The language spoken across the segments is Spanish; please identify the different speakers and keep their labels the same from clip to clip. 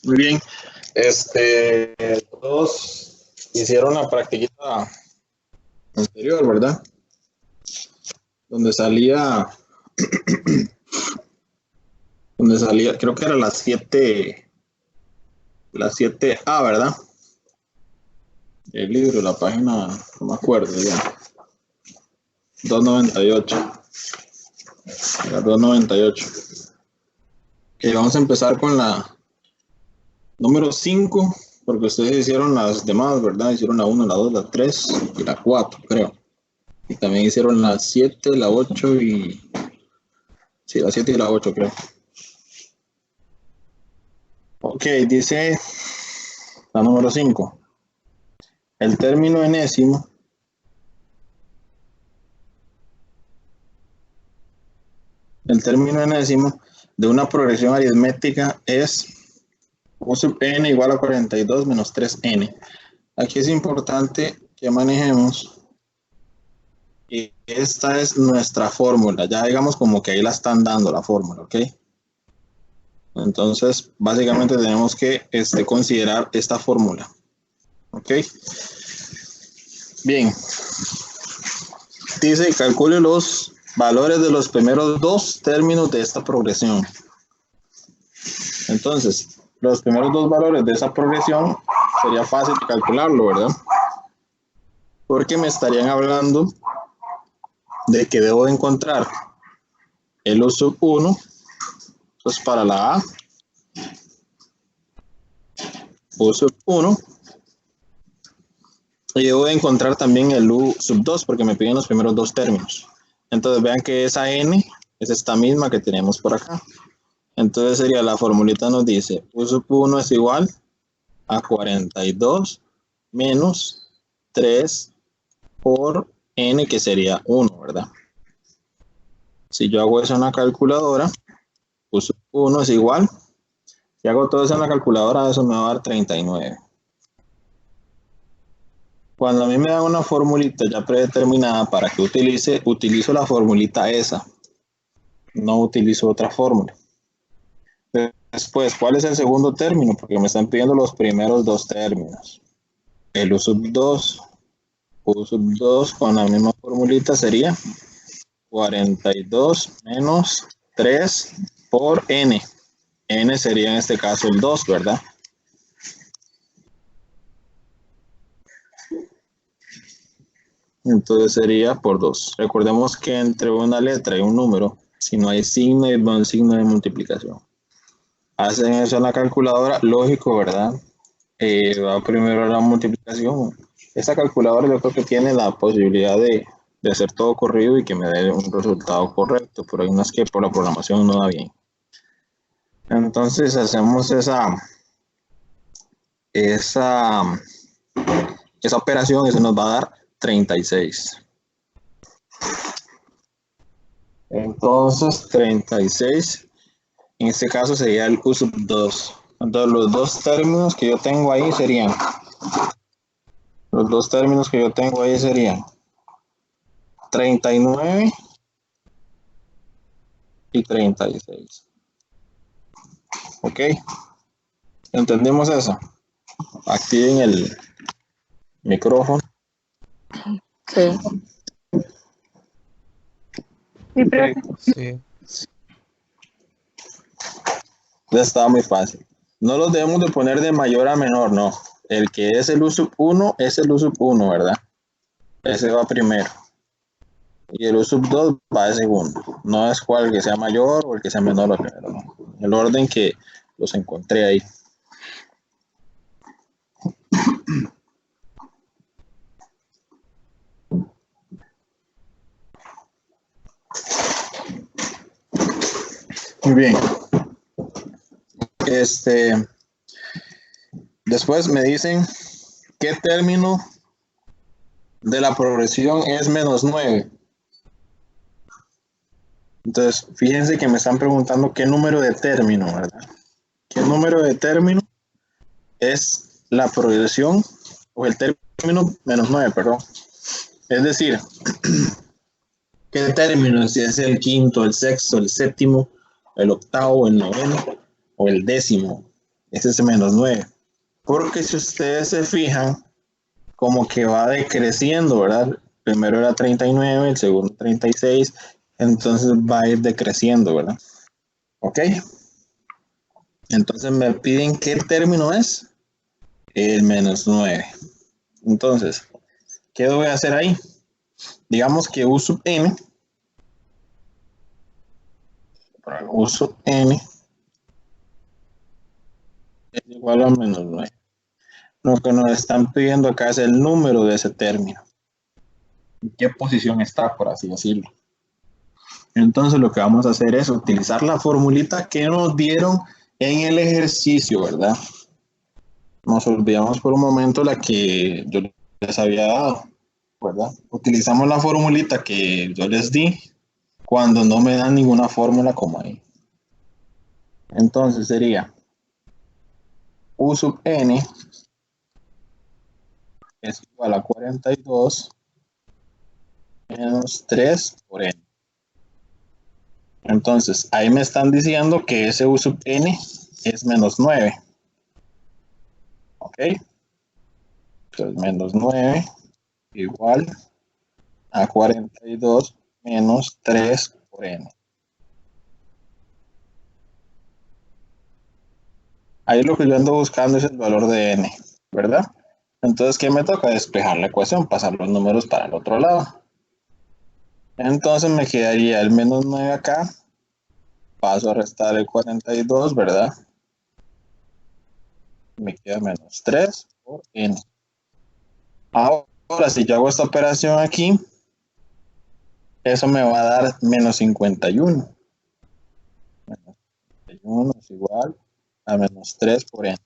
Speaker 1: Muy bien. Todos hicieron la practiquita anterior, ¿verdad? Donde salía, creo que era las 7A, ¿verdad? El libro, la página, no me acuerdo ya. 298. La 298. Ok, vamos a empezar con la número 5, porque ustedes hicieron las demás, ¿verdad? Hicieron la 1, la 2, la 3 y la 4, creo. Y también hicieron la 7, la 8 y... Sí, la 7 y la 8, creo. Ok, dice la número 5. El término enésimo de una progresión aritmética es U sub n igual a 42 menos 3n. Aquí es importante que manejemos y esta es nuestra fórmula. Ya digamos como que ahí la están dando la fórmula, ¿ok? Entonces, básicamente tenemos que considerar esta fórmula, ¿ok? Bien. Dice, calcule los valores de los primeros dos términos de esta progresión. Entonces, los primeros dos valores de esa progresión sería fácil calcularlo, ¿verdad? Porque me estarían hablando de que debo encontrar el U sub 1, entonces para la A, U sub 1, y debo encontrar también el U sub 2, porque me piden los primeros dos términos. Entonces vean que esa N es esta misma que tenemos por acá. Entonces sería, la formulita nos dice, U sub 1 es igual a 42 menos 3 por N, que sería 1, ¿verdad? Si yo hago eso en la calculadora, U sub 1 es igual, si hago todo eso en la calculadora, eso me va a dar 39. Cuando a mí me dan una formulita ya predeterminada para que utilizo la formulita esa, no utilizo otra fórmula. Después, ¿cuál es el segundo término? Porque me están pidiendo los primeros dos términos. El U sub 2. U sub 2 con la misma formulita sería 42 menos 3 por N. N sería en este caso el 2, ¿verdad? Entonces sería por 2. Recordemos que entre una letra y un número, si no hay signo, va un signo de multiplicación. Hacen eso en la calculadora, lógico, ¿verdad? Va primero la multiplicación. Esta calculadora yo creo que tiene la posibilidad de hacer todo corrido y que me dé un resultado correcto, pero hay unas que por la programación no da bien. Entonces hacemos esa operación y eso nos va a dar 36. Entonces 36, en este caso sería el U sub 2. Entonces los dos términos que yo tengo ahí serían 39 y 36. ¿Ok? ¿Entendimos eso? Activen el micrófono.
Speaker 2: Sí.
Speaker 3: Sí.
Speaker 1: Ya estaba muy fácil. No los debemos de poner de mayor a menor, no. El que es el U sub 1 es el U sub 1, ¿verdad? Ese va primero. Y el U sub 2 va de segundo. No es cual que sea mayor o el que sea menor o primero, no. El orden que los encontré ahí. Muy bien. Después me dicen qué término de la progresión es menos 9. Entonces, fíjense que me están preguntando qué número de término, ¿verdad? ¿Qué número de término es la progresión o el término menos 9, perdón? Es decir, ¿qué término? Si es el quinto, el sexto, el séptimo, el octavo, el noveno o el décimo. es ese menos 9. Porque si ustedes se fijan, como que va decreciendo, ¿verdad? Primero era 39, el segundo 36, entonces va a ir decreciendo, ¿verdad? ¿Ok? Entonces me piden qué término es el menos 9. Entonces, ¿qué voy a hacer ahí? Digamos que U sub n, U sub n es igual a menos 9. Lo que nos están pidiendo acá es el número de ese término. ¿En qué posición está, por así decirlo? Entonces lo que vamos a hacer es utilizar la formulita que nos dieron en el ejercicio, ¿verdad? Nos olvidamos por un momento la que yo les había dado, ¿verdad? Utilizamos la formulita que yo les di cuando no me dan ninguna fórmula como ahí. Entonces sería U sub n es igual a 42 menos 3 por n. Entonces, ahí me están diciendo que ese U sub n es menos 9. ¿Ok? Entonces, menos 9 igual a 42 menos 3 por n. Ahí lo que yo ando buscando es el valor de n, ¿verdad? Entonces, ¿qué me toca? Despejar la ecuación, pasar los números para el otro lado. Entonces me quedaría el menos 9 acá. Paso a restar el 42, ¿verdad? Me queda menos 3 por n. Ahora, si yo hago esta operación aquí, eso me va a dar menos 51. Menos 51 es igual a menos 3 por n.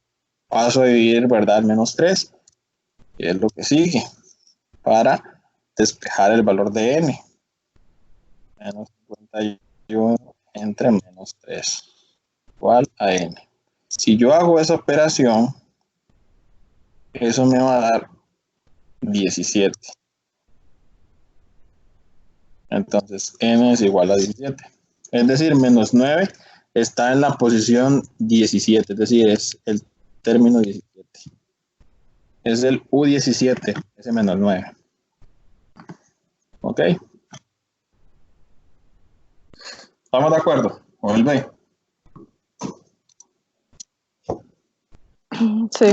Speaker 1: Paso a dividir, ¿verdad? El menos 3, que es lo que sigue, para despejar el valor de n. Menos 51 entre menos 3, igual a n. Si yo hago esa operación, eso me va a dar 17. Entonces, n es igual a 17. Es decir, menos 9 está en la posición 17, es decir, es el término 17. Es el U17, ese menos 9. ¿Ok? ¿Estamos de acuerdo? ¿O el B?
Speaker 2: Sí.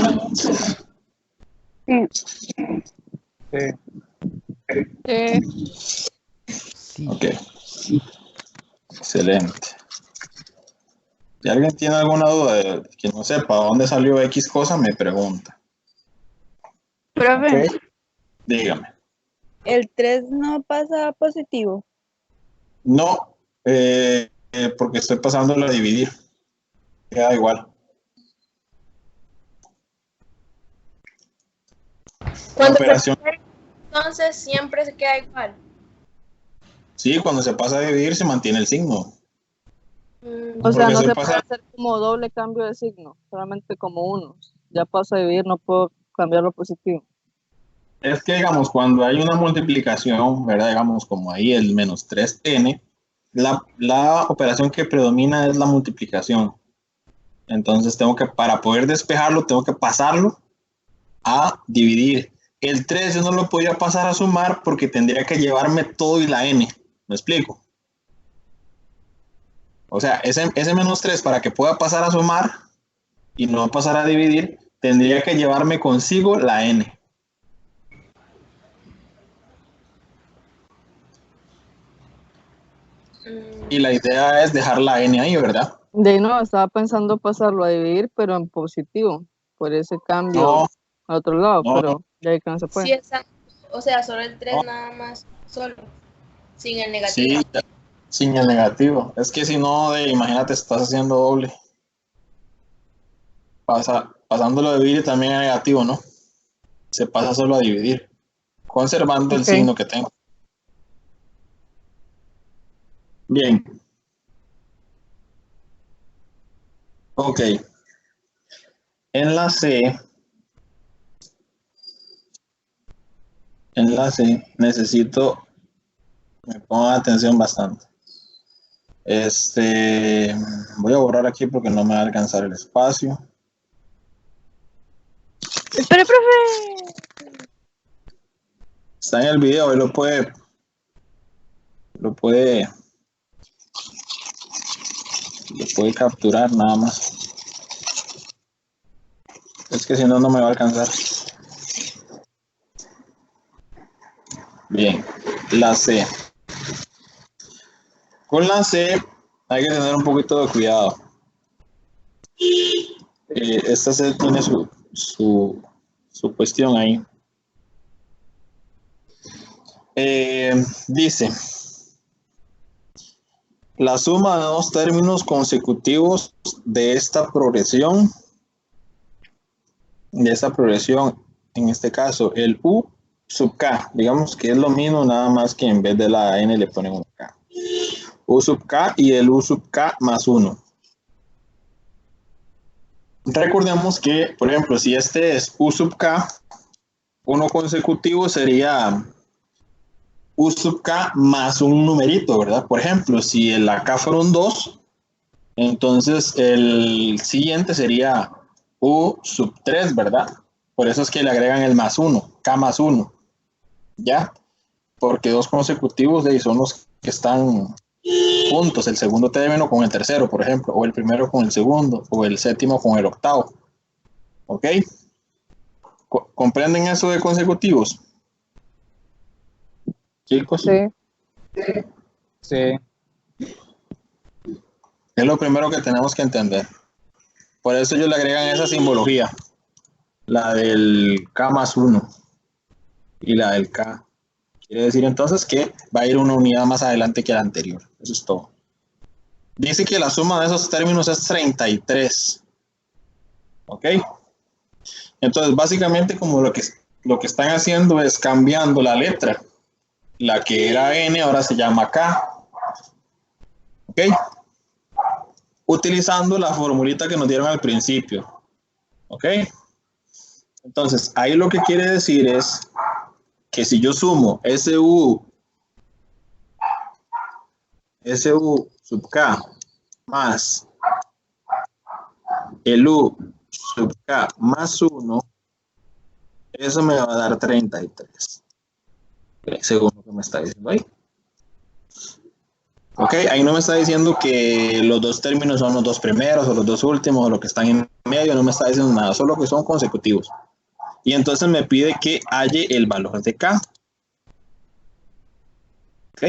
Speaker 3: Sí.
Speaker 1: Ok. Excelente. Si alguien tiene alguna duda de que no sepa dónde salió X cosa, me pregunta.
Speaker 4: Profe,
Speaker 1: ¿Ok? Dígame.
Speaker 4: el 3 no pasa positivo.
Speaker 1: No, porque estoy pasándolo a dividir. Queda igual. La
Speaker 5: Cuando
Speaker 1: operación,
Speaker 5: entonces siempre se queda igual.
Speaker 1: sí, cuando se pasa a dividir se mantiene el signo.
Speaker 2: O sea,
Speaker 1: Porque
Speaker 2: no
Speaker 1: se
Speaker 2: se
Speaker 1: pasa,
Speaker 2: puede hacer como doble cambio de signo, solamente como uno. Ya paso a dividir, no puedo cambiarlo positivo.
Speaker 1: es que digamos, cuando hay una multiplicación, ¿verdad? Digamos, como ahí el menos 3n, la operación que predomina es la multiplicación. Entonces tengo que, para poder despejarlo, tengo que pasarlo a dividir. El 3 yo no lo podía pasar a sumar porque tendría que llevarme todo y la n. ¿Me explico? O sea, ese menos 3 para que pueda pasar a sumar y no pasar a dividir, tendría que llevarme consigo la n. Y la idea es dejar la n ahí, ¿verdad?
Speaker 2: De ahí no, estaba pensando pasarlo a dividir, pero en positivo, por ese cambio
Speaker 1: No,
Speaker 2: al otro lado,
Speaker 1: no,
Speaker 2: pero de ahí que no se puede.
Speaker 5: Sí, exacto. O sea, solo el 3
Speaker 1: no.
Speaker 5: nada más, solo, sin el negativo.
Speaker 1: Sí, sin el negativo. Es que si no, imagínate, estás haciendo doble. Pasándolo a dividir también es negativo, ¿no? Se pasa solo a dividir, conservando el
Speaker 2: Ok.
Speaker 1: signo que tengo. Bien. Ok. En la C, necesito me pongan atención bastante. Voy a borrar aquí porque no me va a alcanzar el espacio.
Speaker 4: Espere, profe.
Speaker 1: Está en el video, él lo puede capturar nada más. Es que si no, no me va a alcanzar. Bien, la C. Con la C hay que tener un poquito de cuidado. Esta C tiene su cuestión ahí. Dice, la suma de dos términos consecutivos de esta progresión, en este caso, el U sub K, digamos que es lo mismo, nada más que en vez de la N le ponen una K. U sub K y el U sub K más 1. Recordemos que, por ejemplo, si este es U sub K, uno consecutivo sería U sub K más un numerito, ¿verdad? Por ejemplo, si el K fuera un 2, entonces el siguiente sería U sub 3, ¿verdad? Por eso es que le agregan el más 1, K más 1, ¿ya? Porque dos consecutivos de ahí son los que están juntos, el segundo término con el tercero, por ejemplo, o el primero con el segundo, o el séptimo con el octavo. ¿Ok? ¿Comprenden eso de consecutivos? Chicos.
Speaker 2: Sí.
Speaker 3: Sí.
Speaker 1: Es lo primero que tenemos que entender. Por eso ellos le agregan esa simbología. La del K más 1 y la del K. Quiere decir entonces que va a ir una unidad más adelante que la anterior. Eso es todo. Dice que la suma de esos términos es 33. ¿Ok? Entonces, básicamente, como lo que están haciendo es cambiando la letra. La que era N ahora se llama K. ¿Ok? Utilizando la formulita que nos dieron al principio. ¿Ok? Entonces, ahí lo que quiere decir es que si yo sumo SU sub K más el U sub K más 1, eso me va a dar 33. Según lo que me está diciendo ahí. Ok, ahí no me está diciendo que los dos términos son los dos primeros o los dos últimos o lo que están en medio, no me está diciendo nada, solo que son consecutivos. Y entonces me pide que halle el valor de K. Ok.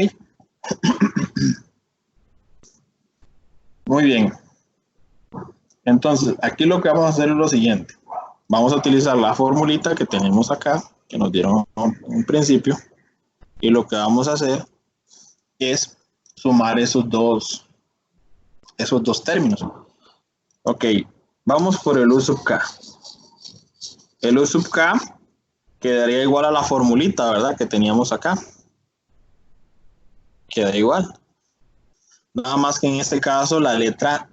Speaker 1: Muy bien. Entonces, aquí lo que vamos a hacer es lo siguiente. Vamos a utilizar la formulita que tenemos acá, que nos dieron en principio, y lo que vamos a hacer es sumar esos dos términos. Ok, vamos por el U sub K. El U sub K quedaría igual a la formulita, ¿verdad? Que teníamos acá. Queda igual. Nada más que en este caso la letra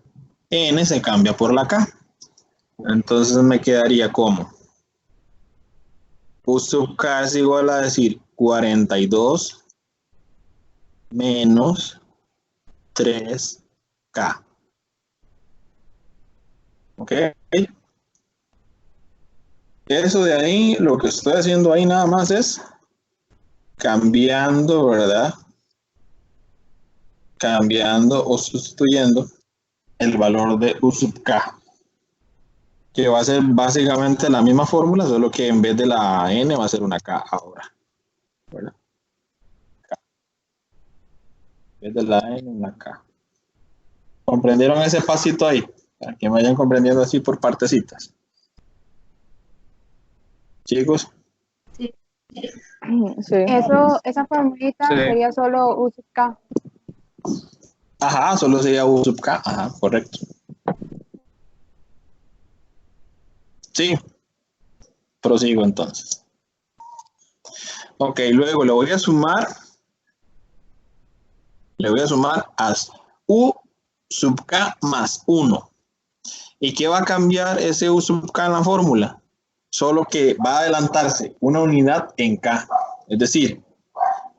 Speaker 1: N se cambia por la K. Entonces me quedaría como U sub K es igual a decir 42 menos 3K. ¿Ok? Eso de ahí, lo que estoy haciendo ahí nada más es cambiando, ¿verdad? Cambiando o sustituyendo el valor de U sub K, que va a ser básicamente la misma fórmula, solo que en vez de la N va a ser una K ahora, ¿verdad? K. En vez de la N, una K. ¿Comprendieron ese pasito ahí? Para que me vayan comprendiendo así por partecitas. Chicos.
Speaker 2: Sí.
Speaker 6: Esa formulita
Speaker 3: Sí.
Speaker 6: sería solo U sub K.
Speaker 1: Ajá, solo sería U sub K. Ajá, correcto. Sí. Prosigo entonces. Ok, luego le voy a sumar a U sub K más 1. ¿Y qué va a cambiar ese U sub K en la fórmula? Solo que va a adelantarse una unidad en K. Es decir,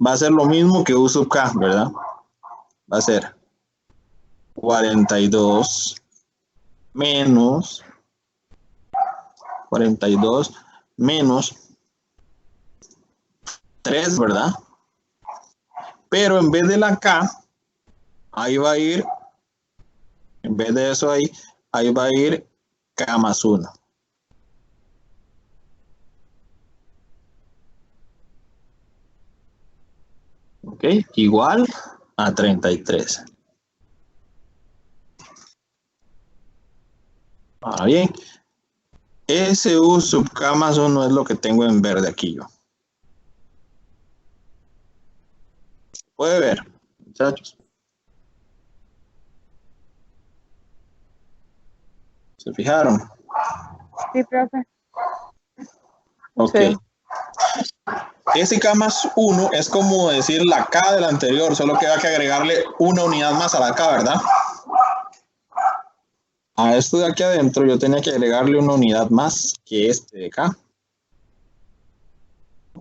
Speaker 1: va a ser lo mismo que U sub K, ¿verdad? Va a ser 42 menos 42 menos 3, ¿verdad? Pero en vez de la K, ahí va a ir, en vez de eso ahí va a ir K más 1. Ok, igual a 33. Ahora bien, SU sub K más 1 es lo que tengo en verde aquí yo. Puede ver, muchachos. ¿Se fijaron?
Speaker 6: Sí, profe.
Speaker 1: Ok.
Speaker 2: Sí.
Speaker 1: Ese K más 1 es como decir la K del anterior, solo que hay que agregarle una unidad más a la K, ¿verdad? A esto de aquí adentro yo tenía que agregarle una unidad más que este de acá.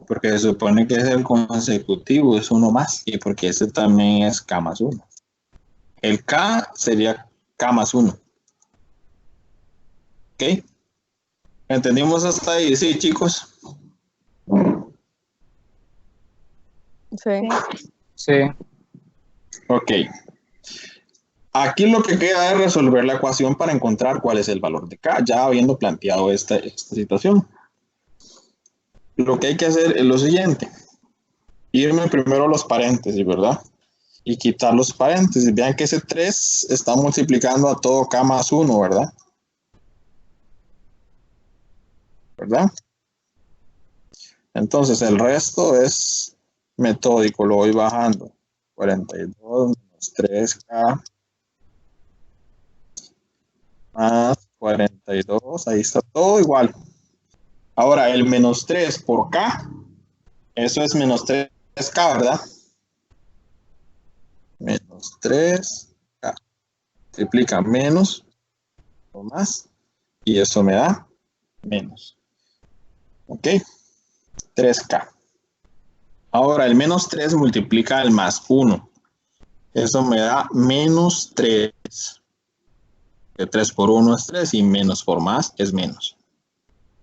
Speaker 1: Porque se supone que es el consecutivo, es uno más. Y porque este también es K más 1. El K sería K más 1. ¿Ok? ¿Entendimos hasta ahí? Sí, chicos.
Speaker 2: Sí.
Speaker 3: Sí.
Speaker 1: Ok. Aquí lo que queda es resolver la ecuación para encontrar cuál es el valor de K, ya habiendo planteado esta situación. Lo que hay que hacer es lo siguiente. Irme primero a los paréntesis, ¿verdad? Y quitar los paréntesis. Vean que ese 3 está multiplicando a todo K más 1, ¿verdad? ¿Verdad? Entonces el resto es metódico, lo voy bajando. 42 menos 3K más 42, ahí está todo igual. Ahora el menos 3 por K, eso es menos 3K, ¿verdad? Menos 3K. Triplica menos o más, y eso me da menos. ¿Ok? 3K. Ahora el menos 3 multiplica el más 1. Eso me da menos 3. Que 3 por 1 es 3 y menos por más es menos.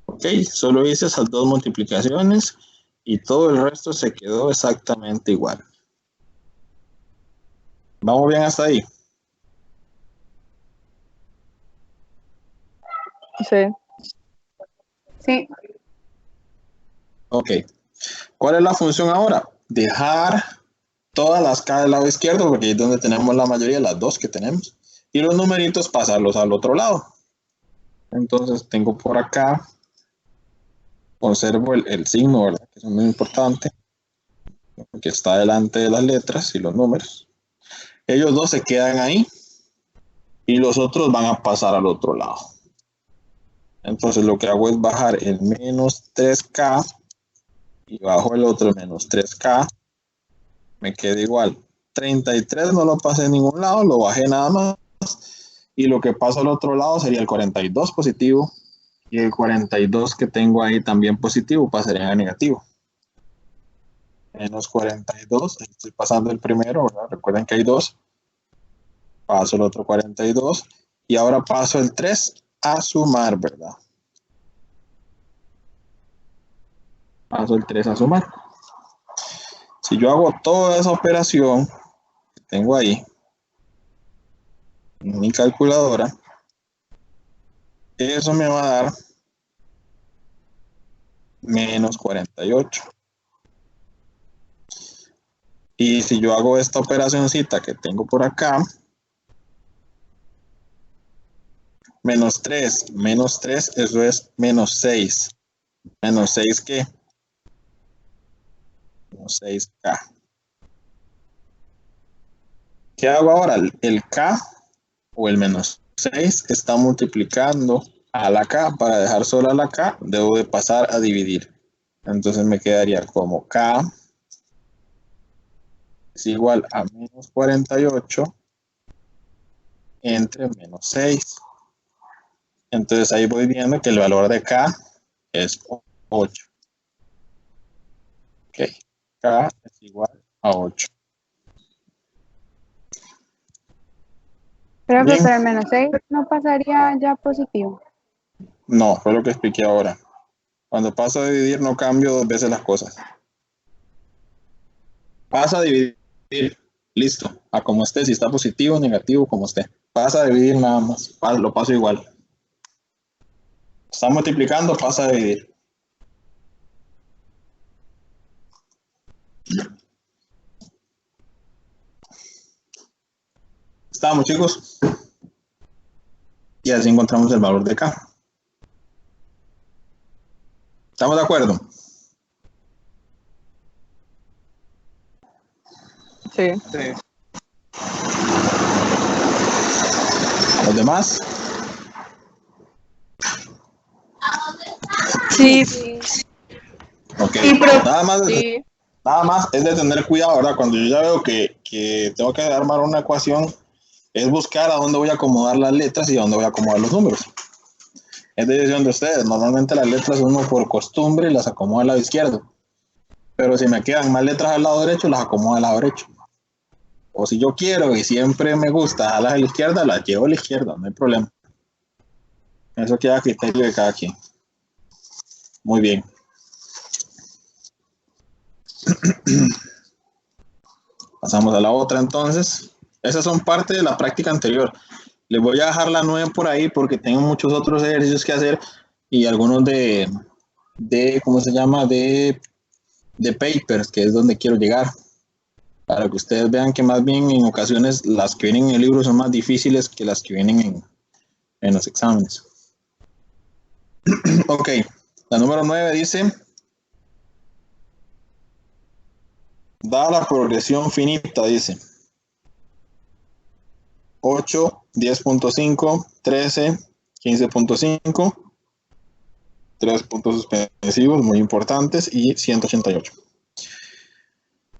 Speaker 1: Ok, solo hice esas dos multiplicaciones y todo el resto se quedó exactamente igual. ¿Vamos bien hasta ahí?
Speaker 2: Sí.
Speaker 6: Sí.
Speaker 1: Ok. ¿Cuál es la función ahora? Dejar todas las K del lado izquierdo, porque ahí es donde tenemos la mayoría, las dos que tenemos. Y los numeritos pasarlos al otro lado. Entonces tengo por acá, conservo el signo, ¿verdad? Que es muy importante, porque está delante de las letras y los números. Ellos dos se quedan ahí y los otros van a pasar al otro lado. Entonces lo que hago es bajar el menos 3K y bajo el otro menos 3K. Me queda igual. 33 no lo pasé en ningún lado, lo bajé nada más. Y lo que pasa al otro lado sería el 42 positivo. Y el 42 que tengo ahí también positivo pasaría a negativo. Menos 42, estoy pasando el primero, ¿verdad? Recuerden que hay dos. Paso el otro 42. Y ahora paso el 3 a sumar, ¿verdad? Paso el 3 a sumar. Si yo hago toda esa operación que tengo ahí en mi calculadora, eso me va a dar menos 48. Y si yo hago esta operacioncita que tengo por acá, menos 3, eso es menos 6. ¿Menos 6 qué? Menos 6K. ¿Qué hago ahora? El K o el menos 6 está multiplicando a la K. Para dejar sola la K, debo de pasar a dividir. Entonces me quedaría como K es igual a menos 48 entre menos 6. Entonces ahí voy viendo que el valor de K es 8. Ok, K es igual a 8.
Speaker 6: Pero
Speaker 1: Bien.
Speaker 6: el menos 6 no pasaría ya positivo.
Speaker 1: No, fue lo que expliqué ahora. Cuando paso a dividir no cambio 2 veces las cosas. Pasa a dividir, listo, a como esté, si está positivo o negativo, como esté. Pasa a dividir nada más, lo paso igual. Está multiplicando, pasa a dividir. ¿Estamos, chicos? Y así encontramos el valor de K. ¿Estamos de acuerdo?
Speaker 2: Sí.
Speaker 1: ¿Los demás?
Speaker 4: Sí.
Speaker 1: Ok.
Speaker 6: Sí, pero-
Speaker 1: Nada más es de tener cuidado, ¿verdad? Cuando yo ya veo que tengo que armar una ecuación, es buscar a dónde voy a acomodar las letras y a dónde voy a acomodar los números. Es decisión de ustedes. Normalmente las letras uno por costumbre las acomoda al lado izquierdo. Pero si me quedan más letras al lado derecho, las acomodo al lado derecho. O si yo quiero y siempre me gusta a la izquierda, las llevo a la izquierda, no hay problema. Eso queda a criterio de cada quien. Muy bien. Pasamos a la otra entonces. Esas son parte de la práctica anterior. Les voy a dejar la 9 por ahí porque tengo muchos otros ejercicios que hacer y algunos de ¿cómo se llama? De papers, que es donde quiero llegar. Para que ustedes vean que más bien en ocasiones las que vienen en el libro son más difíciles que las que vienen en los exámenes. Ok, la número 9 dice: dada la progresión finita, dice 8, 10.5, 13, 15.5, 3 puntos suspensivos muy importantes y 188.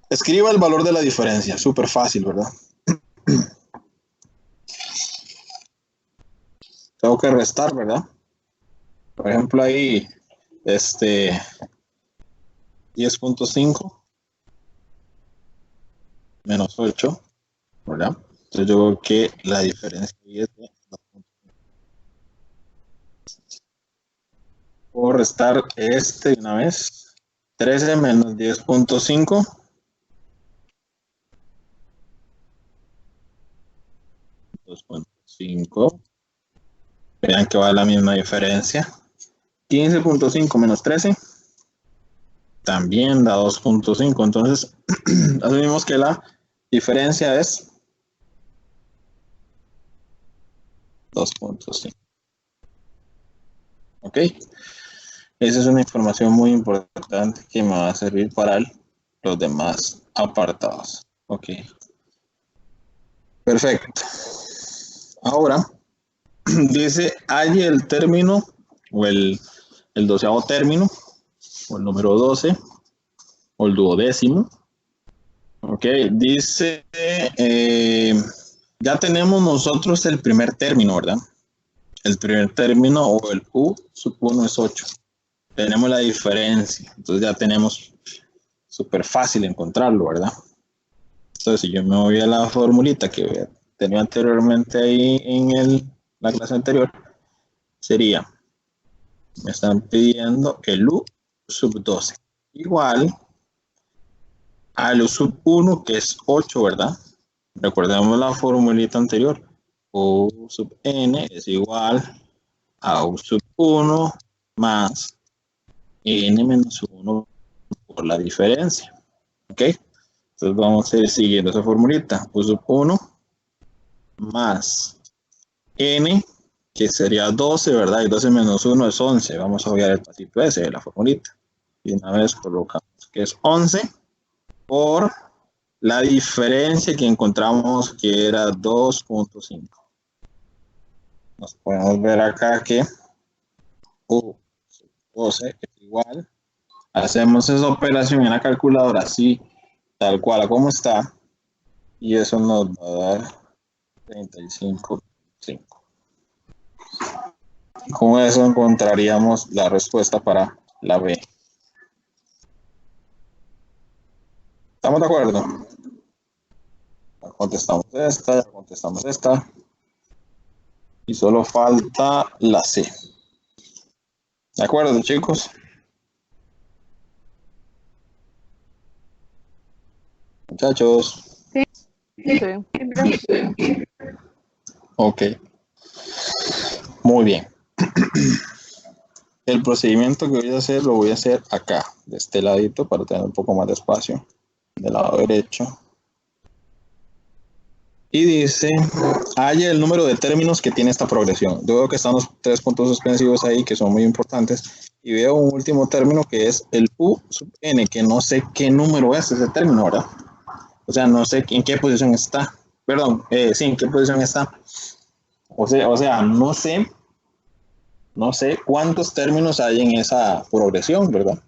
Speaker 1: Escriba el valor de la diferencia, súper fácil, ¿verdad? Tengo que restar, ¿verdad? Por ejemplo, ahí, 10.5 menos 8, ¿verdad? Entonces yo veo que la diferencia es de 2.5. Puedo restar de una vez. 13 menos 10.5. 2.5. Vean que va la misma diferencia. 15.5 menos 13. También da 2.5. Entonces, asumimos que la diferencia es 2.5. ¿Ok? Esa es una información muy importante que me va a servir para los demás apartados. Ok. Perfecto. Ahora, dice, halle el término o el 12º término, o el número 12, o el duodécimo. Ok, dice, ya tenemos nosotros el primer término, ¿verdad? El primer término o el U sub 1 es 8. Tenemos la diferencia, entonces ya tenemos súper fácil encontrarlo, ¿verdad? Entonces, si yo me voy a la formulita que tenía anteriormente ahí en la clase anterior, sería, me están pidiendo el U sub 12, igual al U sub 1, que es 8, ¿verdad? Recordemos la formulita anterior. U sub n es igual a U sub 1 más n menos 1 por la diferencia. ¿Ok? Entonces vamos a ir siguiendo esa formulita. U sub 1 más n, que sería 12, ¿verdad? Y 12 menos 1 es 11. Vamos a obviar el pasito ese de la formulita. Y una vez colocamos que es 11 por la diferencia que encontramos que era 2.5. Nos podemos ver acá que U sub 12 es igual. Hacemos esa operación en la calculadora así, tal cual a como está. Y eso nos va a dar 35.5. Con eso encontraríamos la respuesta para la B. ¿Estamos de acuerdo? Ya contestamos esta. Y solo falta la C. ¿De acuerdo, chicos? Muchachos.
Speaker 6: Sí.
Speaker 2: Sí.
Speaker 1: Ok. Muy bien. El procedimiento que voy a hacer lo voy a hacer acá, de este ladito, para tener un poco más de espacio, del lado derecho. Y dice, haya el número de términos que tiene esta progresión. Yo veo que están los 3 puntos suspensivos ahí, que son muy importantes. Y veo un último término que es el U sub n, que no sé qué número es ese término, ¿verdad? O sea, no sé en qué posición está. Perdón, sí, en qué posición está. O sea, no sé cuántos términos hay en esa progresión, ¿verdad?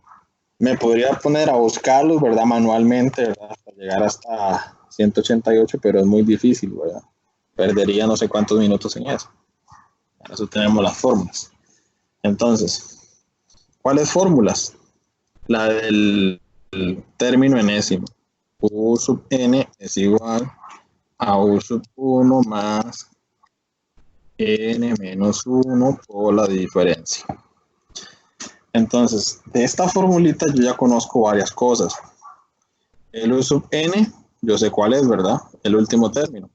Speaker 1: Me podría poner a buscarlos, ¿verdad? Manualmente, ¿verdad? Hasta llegar hasta 188, pero es muy difícil, ¿verdad? Perdería no sé cuántos minutos en eso. Para eso tenemos las fórmulas. Entonces, ¿cuáles fórmulas? La del término enésimo. U sub n es igual a U sub 1 más n menos 1 por la diferencia. Entonces, de esta formulita yo ya conozco varias cosas. El U sub n, yo sé cuál es, ¿verdad? El último término.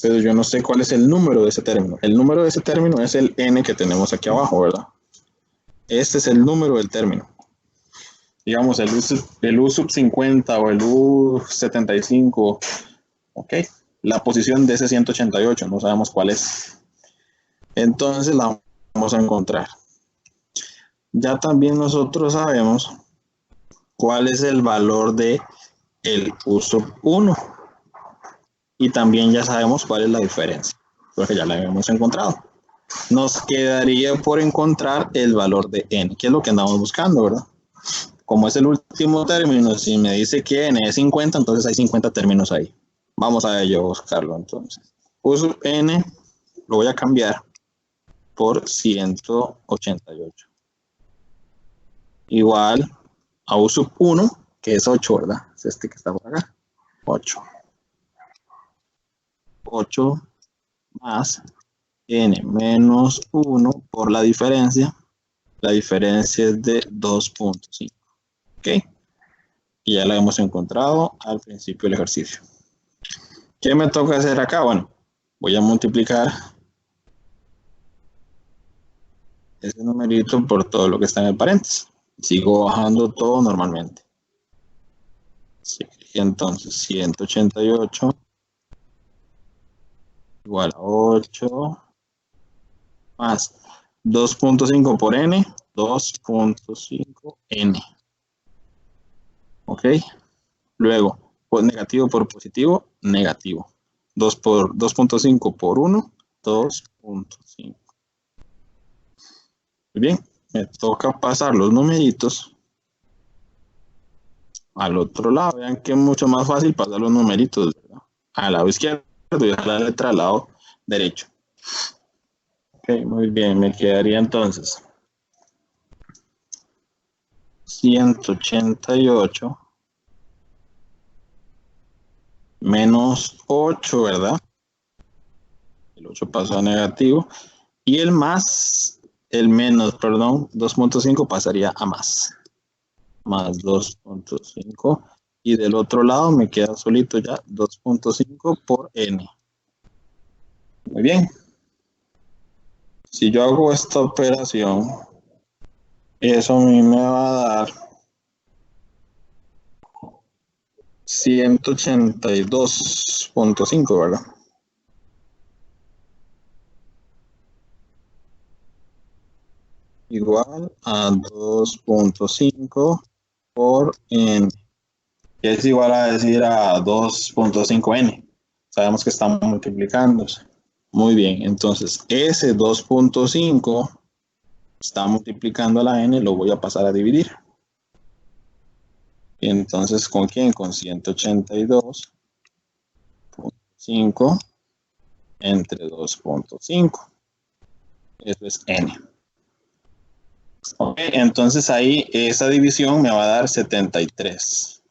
Speaker 1: Pero yo no sé cuál es el número de ese término. El número de ese término es el n que tenemos aquí abajo, ¿verdad? Este es el número del término. Digamos, el U sub 50 o el U 75, ¿ok? La posición de ese 188, no sabemos cuál es. Entonces la vamos a encontrar. Ya también nosotros sabemos cuál es el valor de el U sub 1. Y también ya sabemos cuál es la diferencia, porque ya la habíamos encontrado. Nos quedaría por encontrar el valor de n, que es lo que andamos buscando, ¿verdad? Como es el último término, si me dice que n es 50, entonces hay 50 términos ahí. Vamos a ello, buscarlo entonces. U sub n lo voy a cambiar por 188. Igual a U sub 1, que es 8, ¿verdad? Es este que está por acá. 8 más n menos 1 por la diferencia. La diferencia es de 2.5. ¿Ok? Y ya la hemos encontrado al principio del ejercicio. ¿Qué me toca hacer acá? Bueno, voy a multiplicar ese numerito por todo lo que está en el paréntesis. Sigo bajando todo normalmente. Sí, entonces 188 igual a 8 más 2.5 por n, 2.5 n. ¿Ok? Luego, pues negativo por positivo, negativo. 2.5 por 1, 2.5. Muy bien, me toca pasar los numeritos al otro lado. Vean que es mucho más fácil pasar los numeritos, ¿verdad? Al lado izquierdo y a la letra al lado derecho. Ok, muy bien, me quedaría entonces 188 menos 8, ¿verdad? El 8 pasó a negativo. Y el menos, perdón, 2.5 pasaría a más. Más 2.5. Y del otro lado me queda solito ya 2.5 por n. Muy bien. Si yo hago esta operación, eso a mí me va a dar 182.5, ¿verdad? Igual a 2.5 por n, que es igual a decir a 2.5n. Sabemos que estamos multiplicándose. Muy bien, entonces ese 2.5 está multiplicando a la n, lo voy a pasar a dividir. Y entonces, ¿con quién? Con 182.5 entre 2.5. Eso es n. Ok, entonces ahí esa división me va a dar 73.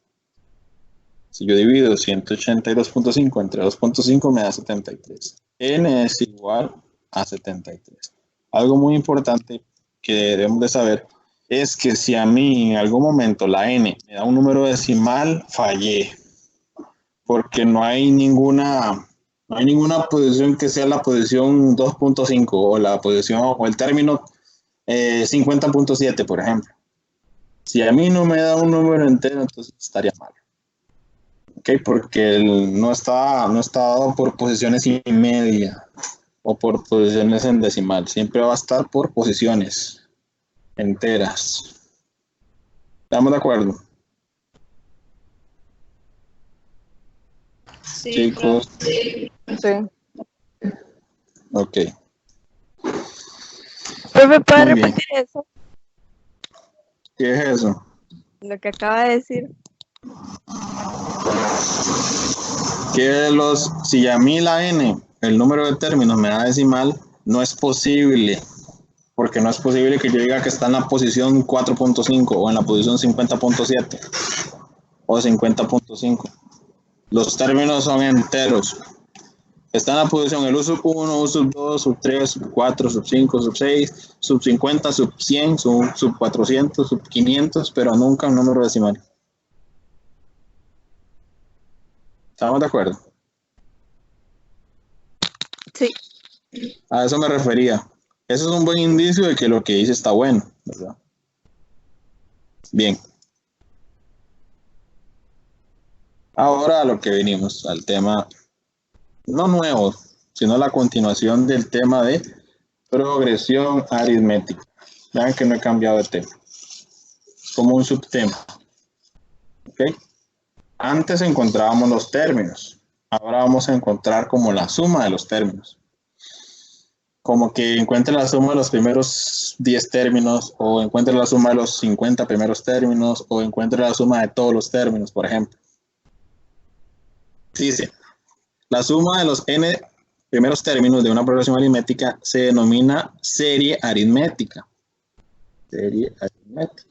Speaker 1: Si yo divido 182.5 entre 2.5 me da 73. N es igual a 73. Algo muy importante que debemos de saber es que si a mí en algún momento la n me da un número decimal, fallé. Porque no hay ninguna posición que sea la posición 2.5 o la posición o el término 50.7, por ejemplo. Si a mí no me da un número entero, entonces estaría mal. ¿Ok? Porque no está dado por posiciones y media o por posiciones en decimal. Siempre va a estar por posiciones enteras. ¿Estamos de acuerdo?
Speaker 5: Sí,
Speaker 1: Chicos.
Speaker 2: Sí.
Speaker 1: Ok.
Speaker 4: Profe, ¿puede
Speaker 1: Muy bien.
Speaker 4: repetir eso?
Speaker 1: ¿Qué es eso?
Speaker 4: Lo que acaba de decir.
Speaker 1: Si a mí la n, el número de términos me da decimal, no es posible, porque no es posible que yo diga que está en la posición 4.5 o en la posición 50.7 o 50.5. Los términos son enteros. Está en la posición el U sub 1, U sub 2, sub 3, sub 4, sub 5, sub 6, sub 50, sub 100, sub 400, sub 500, pero nunca un número decimal. ¿Estamos de acuerdo?
Speaker 4: Sí.
Speaker 1: A eso me refería. Eso es un buen indicio de que lo que dice está bueno, ¿verdad? Bien. Ahora a lo que venimos, al tema no nuevo, sino la continuación del tema de progresión aritmética. Vean que no he cambiado de tema. Como un subtema. ¿Ok? Antes encontrábamos los términos. Ahora vamos a encontrar como la suma de los términos. Como que encuentre la suma de los primeros 10 términos, o encuentre la suma de los 50 primeros términos, o encuentre la suma de todos los términos, por ejemplo. Dice, la suma de los n primeros términos de una progresión aritmética se denomina serie aritmética. Serie aritmética.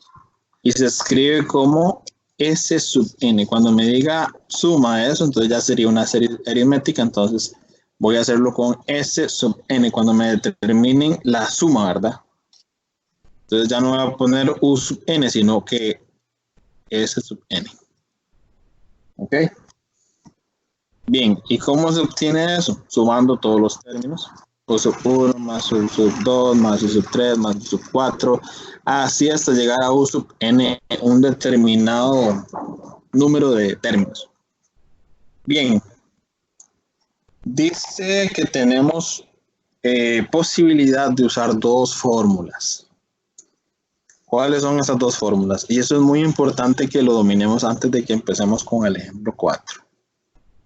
Speaker 1: Y se escribe como S sub n. Cuando me diga suma de eso, entonces ya sería una serie aritmética, entonces voy a hacerlo con S sub n cuando me determinen la suma, ¿verdad? Entonces ya no voy a poner U sub n, sino que S sub n. ¿Ok? Bien, ¿y cómo se obtiene eso? Sumando todos los términos. U sub 1 más U sub 2 más U sub 3 más U sub 4, así hasta llegar a U sub n, un determinado número de términos. Bien, dice que tenemos posibilidad de usar dos fórmulas. ¿Cuáles son esas dos fórmulas? Y eso es muy importante que lo dominemos antes de que empecemos con el ejemplo 4.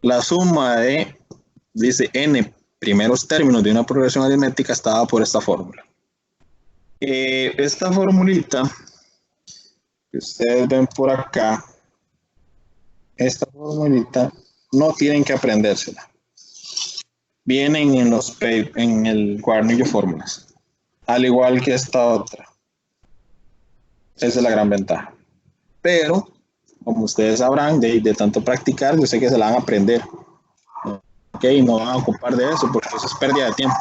Speaker 1: La suma de, dice, n primeros términos de una progresión aritmética está dada por esta fórmula. Esta formulita que ustedes ven por acá, esta formulita no tienen que aprendérsela. Vienen en el cuadernillo fórmulas, al igual que esta otra. Esa es la gran ventaja. Pero, como ustedes sabrán, de tanto practicar, yo sé que se la van a aprender. Ok, no van a ocupar de eso porque eso es pérdida de tiempo.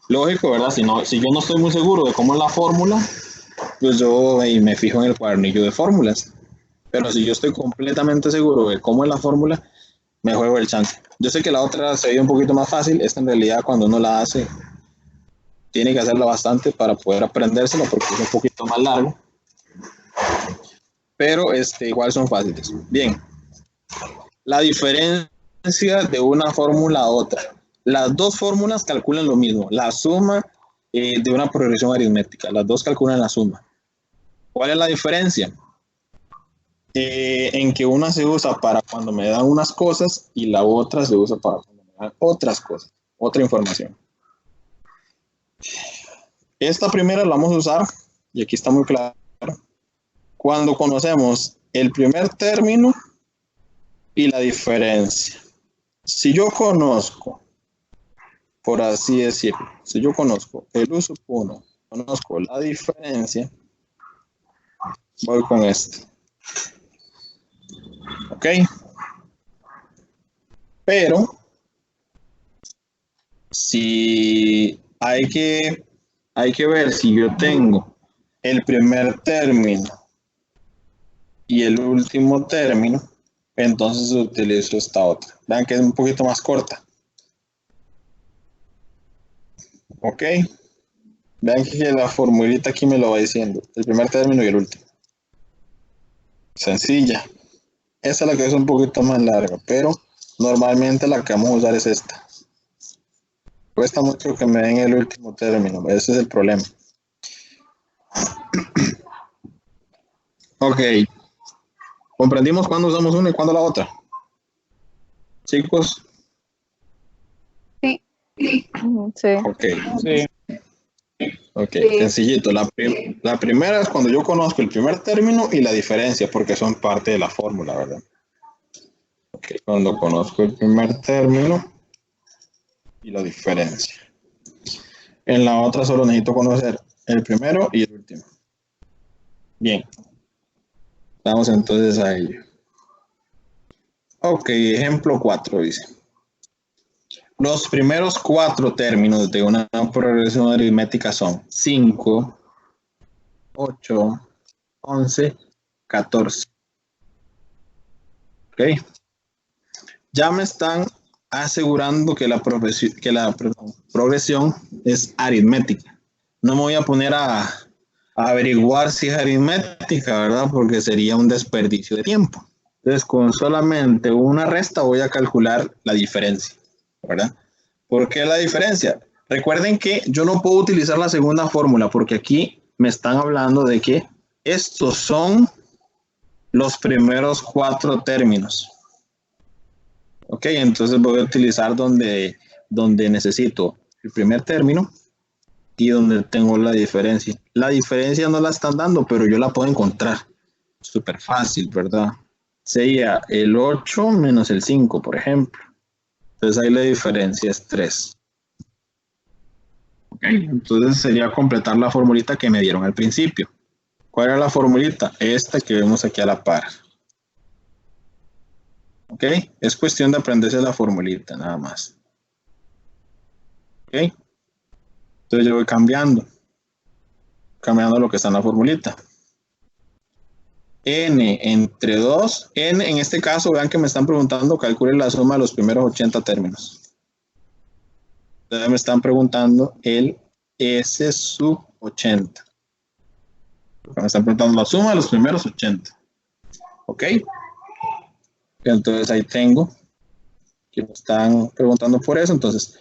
Speaker 1: Lógico, ¿verdad? Si yo no estoy muy seguro de cómo es la fórmula, pues yo me fijo en el cuadernillo de fórmulas. Pero si yo estoy completamente seguro de cómo es la fórmula, me juego el chance. Yo sé que la otra se ve un poquito más fácil. Esta en realidad cuando uno la hace, tiene que hacerla bastante para poder aprendérsela porque es un poquito más largo. Pero igual son fáciles. Bien. La diferencia de una fórmula a otra. Las dos fórmulas calculan lo mismo. La suma de una progresión aritmética. Las dos calculan la suma. ¿Cuál es la diferencia? En que una se usa para cuando me dan unas cosas y la otra se usa para cuando me dan otras cosas, otra información. Esta primera la vamos a usar, y aquí está muy claro, cuando conocemos el primer término y la diferencia. Si yo conozco, por así decirlo, si yo conozco el U sub 1, conozco la diferencia, voy con esto. ¿Ok? Pero si hay que hay que ver si yo tengo el primer término y el último término, entonces utilizo esta otra. Vean que es un poquito más corta. Ok. Vean que la formulita aquí me lo va diciendo. El primer término y el último. Sencilla. Esta es la que es un poquito más larga, pero normalmente la que vamos a usar es esta. Cuesta mucho que me den el último término. Ese es el problema. Ok. ¿Comprendimos cuándo usamos una y cuándo la otra? Chicos.
Speaker 6: Sí.
Speaker 2: Sí.
Speaker 1: Ok.
Speaker 3: Sí.
Speaker 1: Ok,
Speaker 6: Sí.
Speaker 1: sencillito. La primera es cuando yo conozco el primer término y la diferencia, porque son parte de la fórmula, ¿verdad? Ok, cuando conozco el primer término y la diferencia. En la otra solo necesito conocer el primero y el último. Bien. Vamos entonces a ello. Ok, ejemplo 4 dice. Los primeros 4 términos de una progresión aritmética son 5, 8, 11, 14. Ok. Ya me están asegurando que la progresión es aritmética. No me voy a poner a averiguar si es aritmética, ¿verdad? Porque sería un desperdicio de tiempo. Entonces, con solamente una resta voy a calcular la diferencia, ¿verdad? ¿Por qué la diferencia? Recuerden que yo no puedo utilizar la segunda fórmula porque aquí me están hablando de que estos son los primeros 4 términos. Ok, entonces voy a utilizar donde necesito el primer término y donde tengo la diferencia. La diferencia no la están dando, pero yo la puedo encontrar. Súper fácil, ¿verdad? Sería el 8 menos el 5, por ejemplo. Entonces ahí la diferencia es 3. Ok, entonces sería completar la formulita que me dieron al principio. ¿Cuál era la formulita? Esta que vemos aquí a la par. Ok, es cuestión de aprenderse la formulita, nada más. Ok, entonces yo voy cambiando lo que está en la formulita. N entre 2, N en este caso, vean que me están preguntando, calcule la suma de los primeros 80 términos. Entonces me están preguntando el S sub 80. Me están preguntando la suma de los primeros 80. Ok. Entonces ahí tengo, que me están preguntando por eso, entonces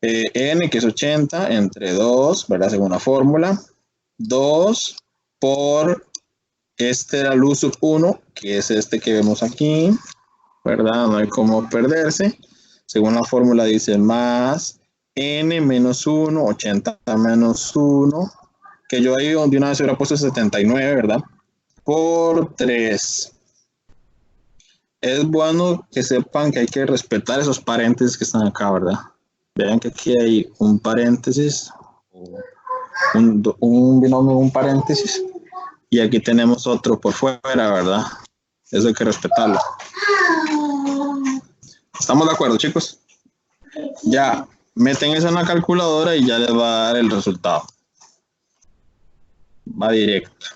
Speaker 1: N que es 80 entre 2, ¿verdad? Según la fórmula, 2 por este era el U sub 1, que es este que vemos aquí, ¿verdad? No hay cómo perderse. Según la fórmula dice más N menos 1, 80 menos 1, que yo ahí de una vez hubiera puesto 79, ¿verdad? Por 3. Es bueno que sepan que hay que respetar esos paréntesis que están acá, ¿verdad? Vean que aquí hay un paréntesis, un binomio, un paréntesis, y aquí tenemos otro por fuera, ¿verdad? Eso hay que respetarlo. ¿Estamos de acuerdo, chicos? Ya, meten eso en la calculadora y ya les va a dar el resultado. Va directo.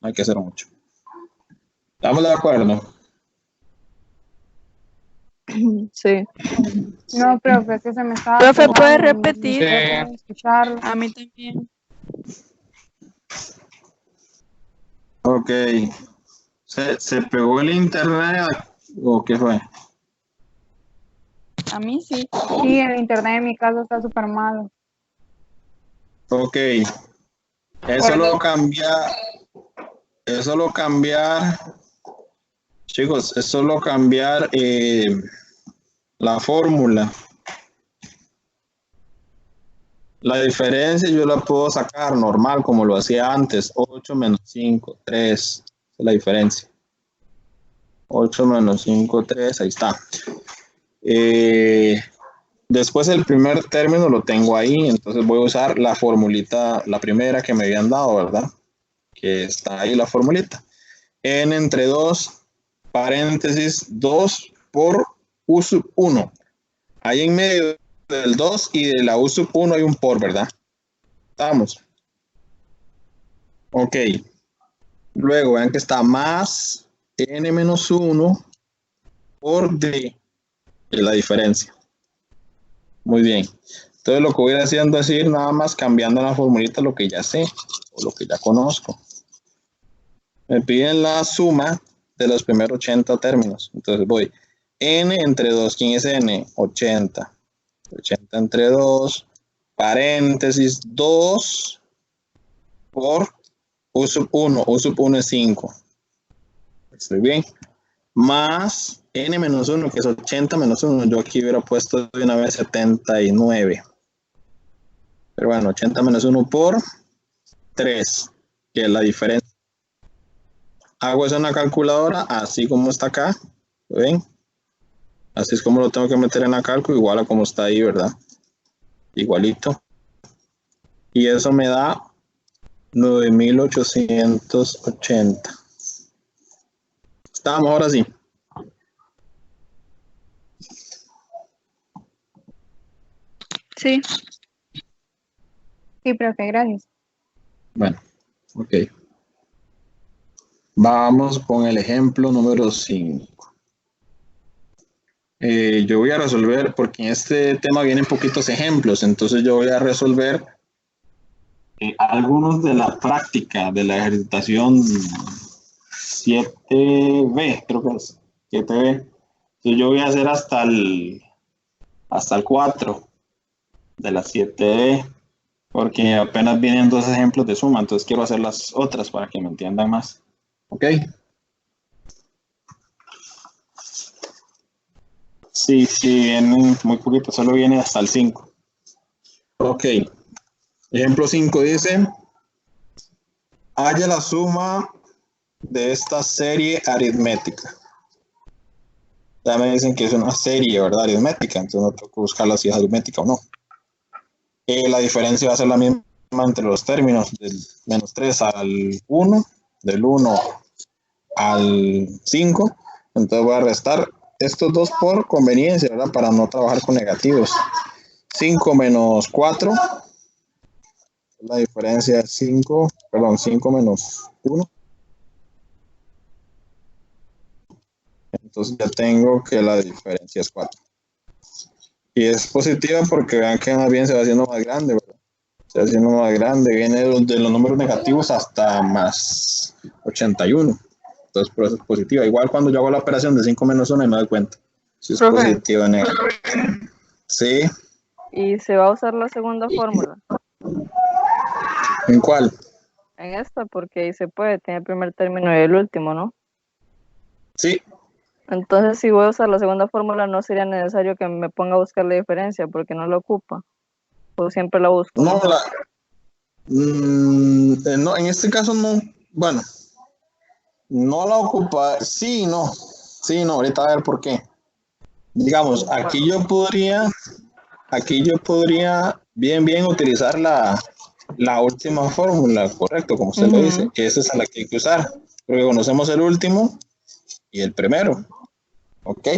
Speaker 1: No hay que hacer mucho. ¿Estamos de acuerdo?
Speaker 2: Sí.
Speaker 6: No, profe, que se me estaba
Speaker 4: Profe, ¿puede
Speaker 6: pegando,
Speaker 4: repetir?
Speaker 6: no puedo escucharlo.
Speaker 4: A mí también.
Speaker 1: Ok. ¿Se pegó el internet o qué fue?
Speaker 4: A mí sí.
Speaker 6: Sí, el internet en mi casa está súper malo.
Speaker 1: Ok. Eso lo cambiar, chicos, es solo cambiar la fórmula. La diferencia yo la puedo sacar normal como lo hacía antes. 8 menos 5, 3. Esa es la diferencia. 8 menos 5, 3. Ahí está. Después el primer término lo tengo ahí. Entonces voy a usar la formulita, la primera que me habían dado, ¿verdad? Que está ahí la formulita. N entre 2, paréntesis, 2 por U sub 1. Ahí en medio del 2 y de la U sub 1 hay un por, ¿verdad? Estamos. Ok. Luego vean que está más n menos 1 por d, es la diferencia. Muy bien. Entonces lo que voy haciendo es ir nada más cambiando en la formulita lo que ya sé o lo que ya conozco. Me piden la suma de los primeros 80 términos. Entonces voy n entre 2. ¿Quién es n? 80. 80 entre 2, paréntesis 2 por u sub 1. U sub 1 es 5. Estoy bien. Más n menos 1, que es 80 menos 1. Yo aquí hubiera puesto de una vez 79. Pero bueno, 80 menos 1 por 3, que es la diferencia. Hago eso en la calculadora, así como está acá. ¿Ven? Así es como lo tengo que meter en la cálculo, igual a como está ahí, ¿verdad? Igualito. Y eso me da 9.880. Estamos ahora sí.
Speaker 4: Sí.
Speaker 6: Sí, profe, gracias.
Speaker 1: Bueno, ok. Vamos con el ejemplo número 5. Yo voy a resolver, porque en este tema vienen poquitos ejemplos, entonces yo voy a resolver algunos de la práctica de la ejercitación 7B, creo que es 7B. Entonces yo voy a hacer hasta el 4 de la 7B, porque apenas vienen 2 ejemplos de suma, entonces quiero hacer las otras para que me entiendan más. ¿Ok? Sí, vienen muy poquito, solo viene hasta el 5. Ok. Ejemplo 5 dice, halla la suma de esta serie aritmética. Ya me dicen que es una serie, ¿verdad? Aritmética, entonces no tengo que buscarla si es aritmética o no. La diferencia va a ser la misma entre los términos del menos 3 al 1, del 1 al 5. Entonces voy a restar estos dos por conveniencia, ¿verdad? Para no trabajar con negativos. 5 menos 4. La diferencia es 5 menos 1. Entonces ya tengo que la diferencia es 4. Y es positiva porque vean que más bien se va haciendo más grande, ¿verdad? Se va haciendo más grande, viene de los números negativos hasta más 81. Entonces por eso es positiva. Igual cuando yo hago la operación de 5 menos 1 y me doy cuenta si es
Speaker 2: Profe.
Speaker 1: positiva o negativa. Sí.
Speaker 2: Y se va a usar la segunda fórmula
Speaker 1: ¿En cuál?
Speaker 2: en esta, porque ahí se puede tener el primer término y el último, ¿no?
Speaker 1: Sí.
Speaker 2: Entonces, si voy a usar la segunda fórmula, no sería necesario que me ponga a buscar la diferencia, porque no la ocupa. O siempre la busco.
Speaker 1: No, no, en este caso no. Bueno, no la ocupa. Sí, no. Sí, no. Ahorita a ver por qué. Digamos, aquí yo podría bien utilizar la última fórmula, correcto, como usted lo dice, que esa es la que hay que usar, porque conocemos el último y el primero, ¿ok?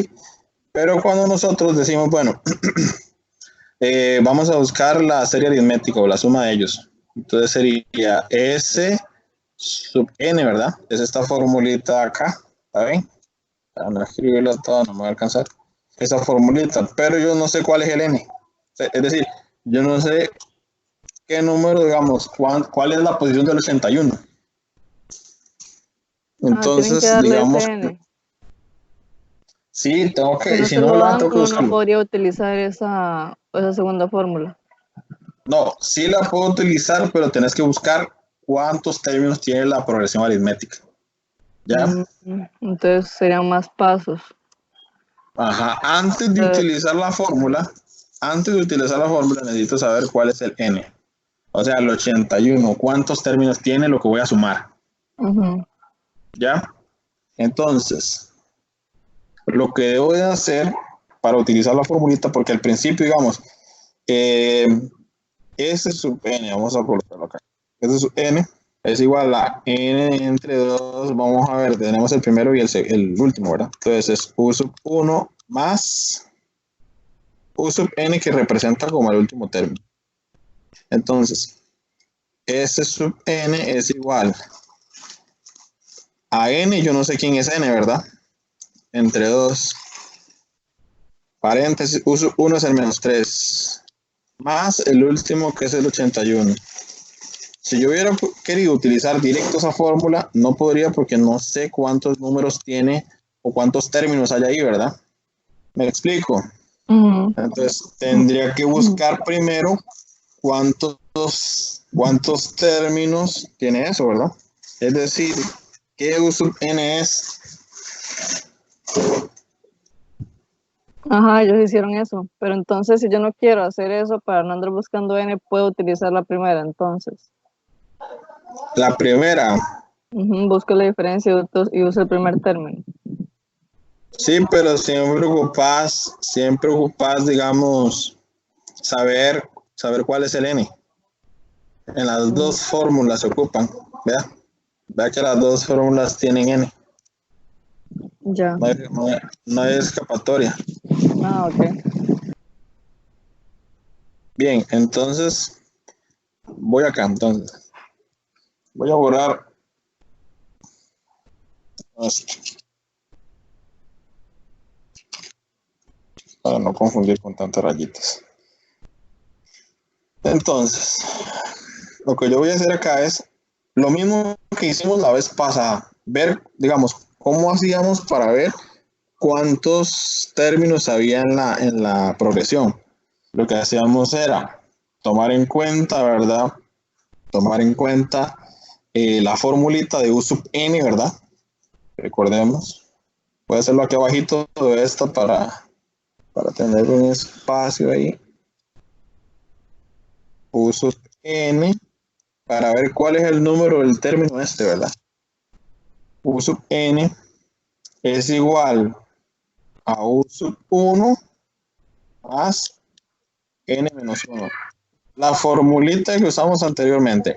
Speaker 1: Pero cuando nosotros decimos, bueno, vamos a buscar la serie aritmética o la suma de ellos, entonces sería S sub n, ¿verdad? Es esta formulita acá, ¿está bien? Para no escribirla toda, no me va a alcanzar. Esa formulita, pero yo no sé cuál es el n. Es decir, yo no sé qué número, digamos, cuál es la posición del 81. Entonces, digamos, sí, tengo que, si no la tengo que buscarlo.
Speaker 2: No podría utilizar esa segunda fórmula.
Speaker 1: No, sí la puedo utilizar, pero tenés que buscar cuántos términos tiene la progresión aritmética. ¿Ya?
Speaker 2: Entonces serían más pasos.
Speaker 1: Ajá, antes de utilizar la fórmula, necesito saber cuál es el n. O sea, el 81, cuántos términos tiene lo que voy a sumar. ¿Ya? Entonces, lo que debo de hacer para utilizar la formulita, porque al principio, digamos, S sub n, vamos a colocarlo acá. S sub n es igual a n entre 2, vamos a ver, tenemos el primero y el último, ¿verdad? Entonces es u sub 1 más u sub n, que representa como el último término. Entonces, S sub n es igual a n, yo no sé quién es n, ¿verdad? Entre 2 paréntesis, U sub 1 es el menos 3, más el último que es el 81. Si yo hubiera querido utilizar directo esa fórmula, no podría porque no sé cuántos números tiene o cuántos términos hay ahí, ¿verdad? ¿Me explico? Entonces, tendría que buscar primero cuántos términos tiene eso, ¿verdad? Es decir, ¿qué U sub n es?
Speaker 2: Ajá, ellos hicieron eso. Pero entonces, si yo no quiero hacer eso para no andar buscando n, puedo utilizar la primera, entonces.
Speaker 1: La primera.
Speaker 2: Busco la diferencia y uso el primer término.
Speaker 1: Sí, pero siempre ocupas, digamos, saber cuál es el n. En las dos fórmulas se ocupan, vea que las dos fórmulas tienen n.
Speaker 2: Ya.
Speaker 1: No hay escapatoria.
Speaker 2: Ah, ok.
Speaker 1: Bien, entonces, voy acá, entonces. Voy a borrar esto, para no confundir con tantas rayitas. Entonces, lo que yo voy a hacer acá es lo mismo que hicimos la vez pasada. Ver, digamos, cómo hacíamos para ver cuántos términos había en la progresión. Lo que hacíamos era tomar en cuenta, ¿verdad? Tomar en cuenta la formulita de U sub n, ¿verdad? Recordemos. Voy a hacerlo aquí abajito de esta para tener un espacio ahí. U sub n, para ver cuál es el número del término este, ¿verdad? U sub n es igual a U sub 1 más n menos 1. La formulita que usamos anteriormente,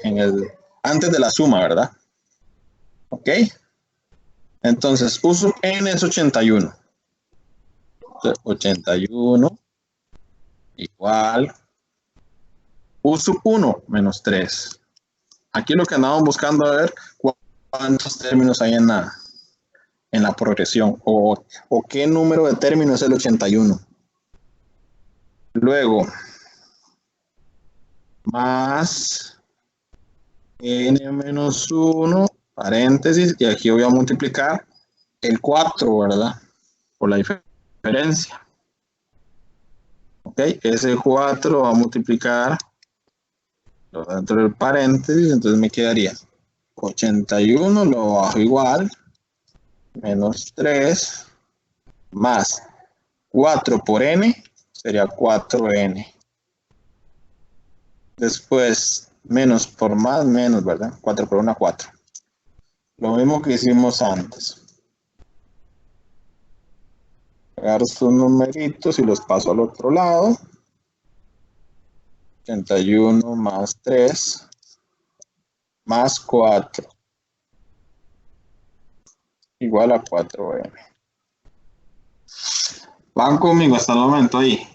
Speaker 1: antes de la suma, ¿verdad? ¿Ok? Entonces, U sub n es 81. Entonces, 81 igual U sub 1 menos 3. Aquí lo que andamos buscando es ver cuántos términos hay en la progresión o qué número de términos es el 81. Luego, más n menos 1, paréntesis, y aquí voy a multiplicar el 4, ¿verdad? Por la diferencia. Ok, ese 4 va a multiplicar dentro del paréntesis, entonces me quedaría 81, lo bajo igual, menos 3, más 4 por n, sería 4n. Después, menos por más, menos, ¿verdad? 4 por 1, 4. Lo mismo que hicimos antes. Agarro estos numeritos y los paso al otro lado. 81 más 3 más 4 igual a 4n. ¿Van conmigo hasta el momento ahí?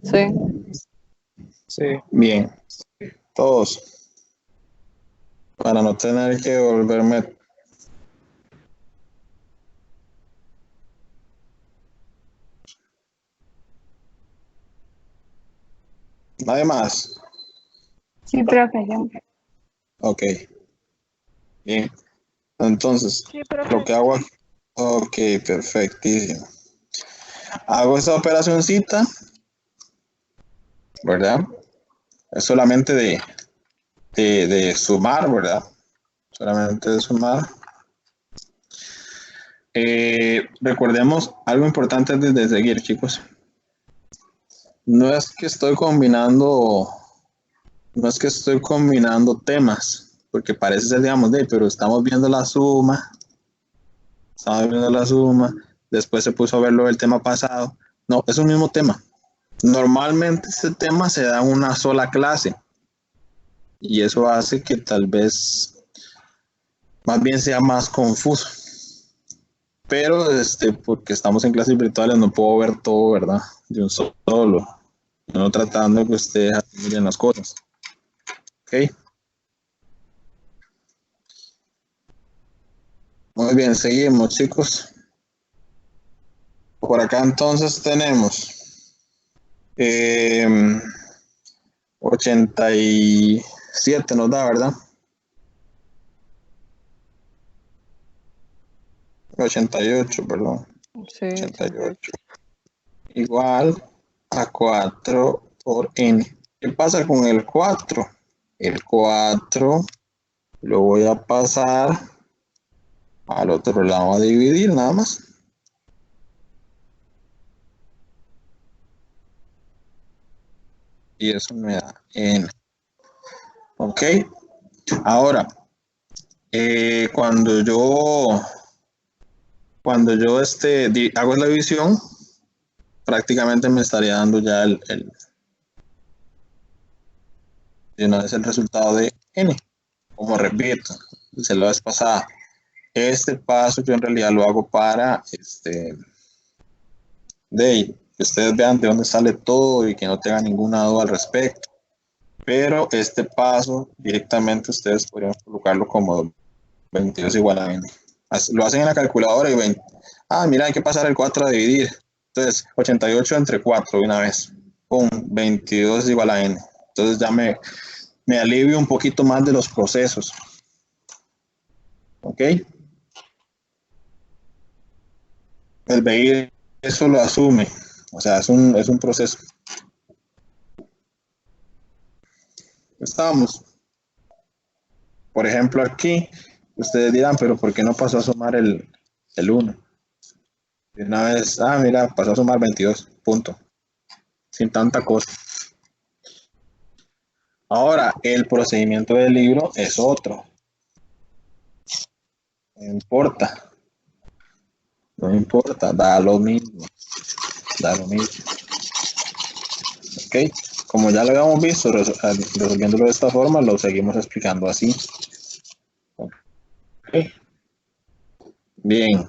Speaker 2: Sí.
Speaker 3: Sí.
Speaker 1: Bien. Todos. Para no tener que volverme. ¿Nadie más?
Speaker 6: Sí, profe, yo.
Speaker 1: Ok. Bien. Entonces,
Speaker 4: Sí, profe.
Speaker 1: lo que hago. Ok, perfectísimo. Hago esa operacioncita, ¿verdad? Es solamente de sumar, ¿verdad? Solamente de sumar. Recordemos algo importante antes de seguir, chicos. No es que estoy combinando temas, porque parece ser, digamos, pero estamos viendo la suma, después se puso a verlo el tema pasado. No, es un mismo tema. Normalmente este tema se da en una sola clase y eso hace que tal vez más bien sea más confuso. Pero porque estamos en clases virtuales no puedo ver todo, ¿verdad? De un solo. no tratando que ustedes miren las cosas. ¿Ok? Muy bien, seguimos, chicos. Por acá entonces tenemos 87 nos da, ¿verdad? 88, perdón.
Speaker 2: Sí,
Speaker 1: 88. Igual a 4 por n. ¿Qué pasa con el 4? El 4 lo voy a pasar al otro lado a dividir nada más. Y eso me da n. Ok. Ahora, cuando yo hago la división, prácticamente me estaría dando ya de una vez el resultado de n. Como repito, se la vez pasada, este paso yo en realidad lo hago para que ustedes vean de dónde sale todo y que no tengan ninguna duda al respecto. Pero este paso directamente ustedes podrían colocarlo como 22 igual a n. Lo hacen en la calculadora y ven, mira, hay que pasar el 4 a dividir. Entonces, 88 entre 4 de una vez. Pum, 22 igual a n. Entonces ya me alivio un poquito más de los procesos. ¿Ok? El BI eso lo asume. O sea, es un proceso. Estamos. Por ejemplo, aquí, ustedes dirán, pero ¿por qué no pasó a sumar el 1? De una vez, mira, pasó a sumar 22, punto. Sin tanta cosa. Ahora, el procedimiento del libro es otro. No importa. No importa, da lo mismo. Da lo mismo. Ok, como ya lo habíamos visto, resolviéndolo de esta forma, lo seguimos explicando así. Okay. Bien.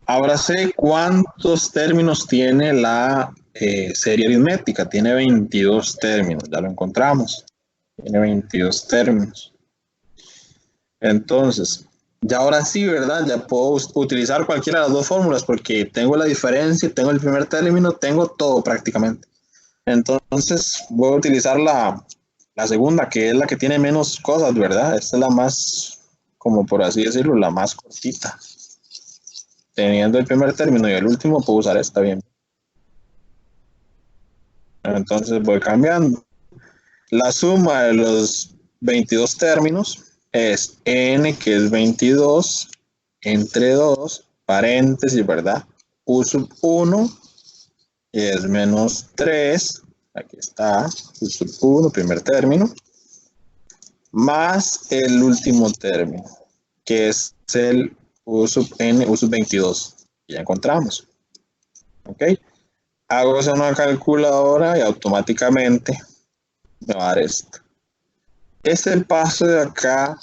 Speaker 1: Ahora sé cuántos términos tiene la serie aritmética. Tiene 22 términos, ya lo encontramos. Tiene 22 términos. Entonces, ya ahora sí, ¿verdad? Ya puedo utilizar cualquiera de las dos fórmulas porque tengo la diferencia, tengo el primer término, tengo todo prácticamente. Entonces, voy a utilizar la segunda, que es la que tiene menos cosas, ¿verdad? Esta es la más, como por así decirlo, la más cortita. Teniendo el primer término y el último, puedo usar esta bien. Entonces voy cambiando. La suma de los 22 términos es n, que es 22, entre 2, paréntesis, ¿verdad? U sub 1 es menos 3, aquí está, U sub 1, primer término, más el último término, que es el U sub n, U sub 22. Ya encontramos. ¿Ok? Hago eso en una calculadora y automáticamente me va a dar esto. Este es el paso de acá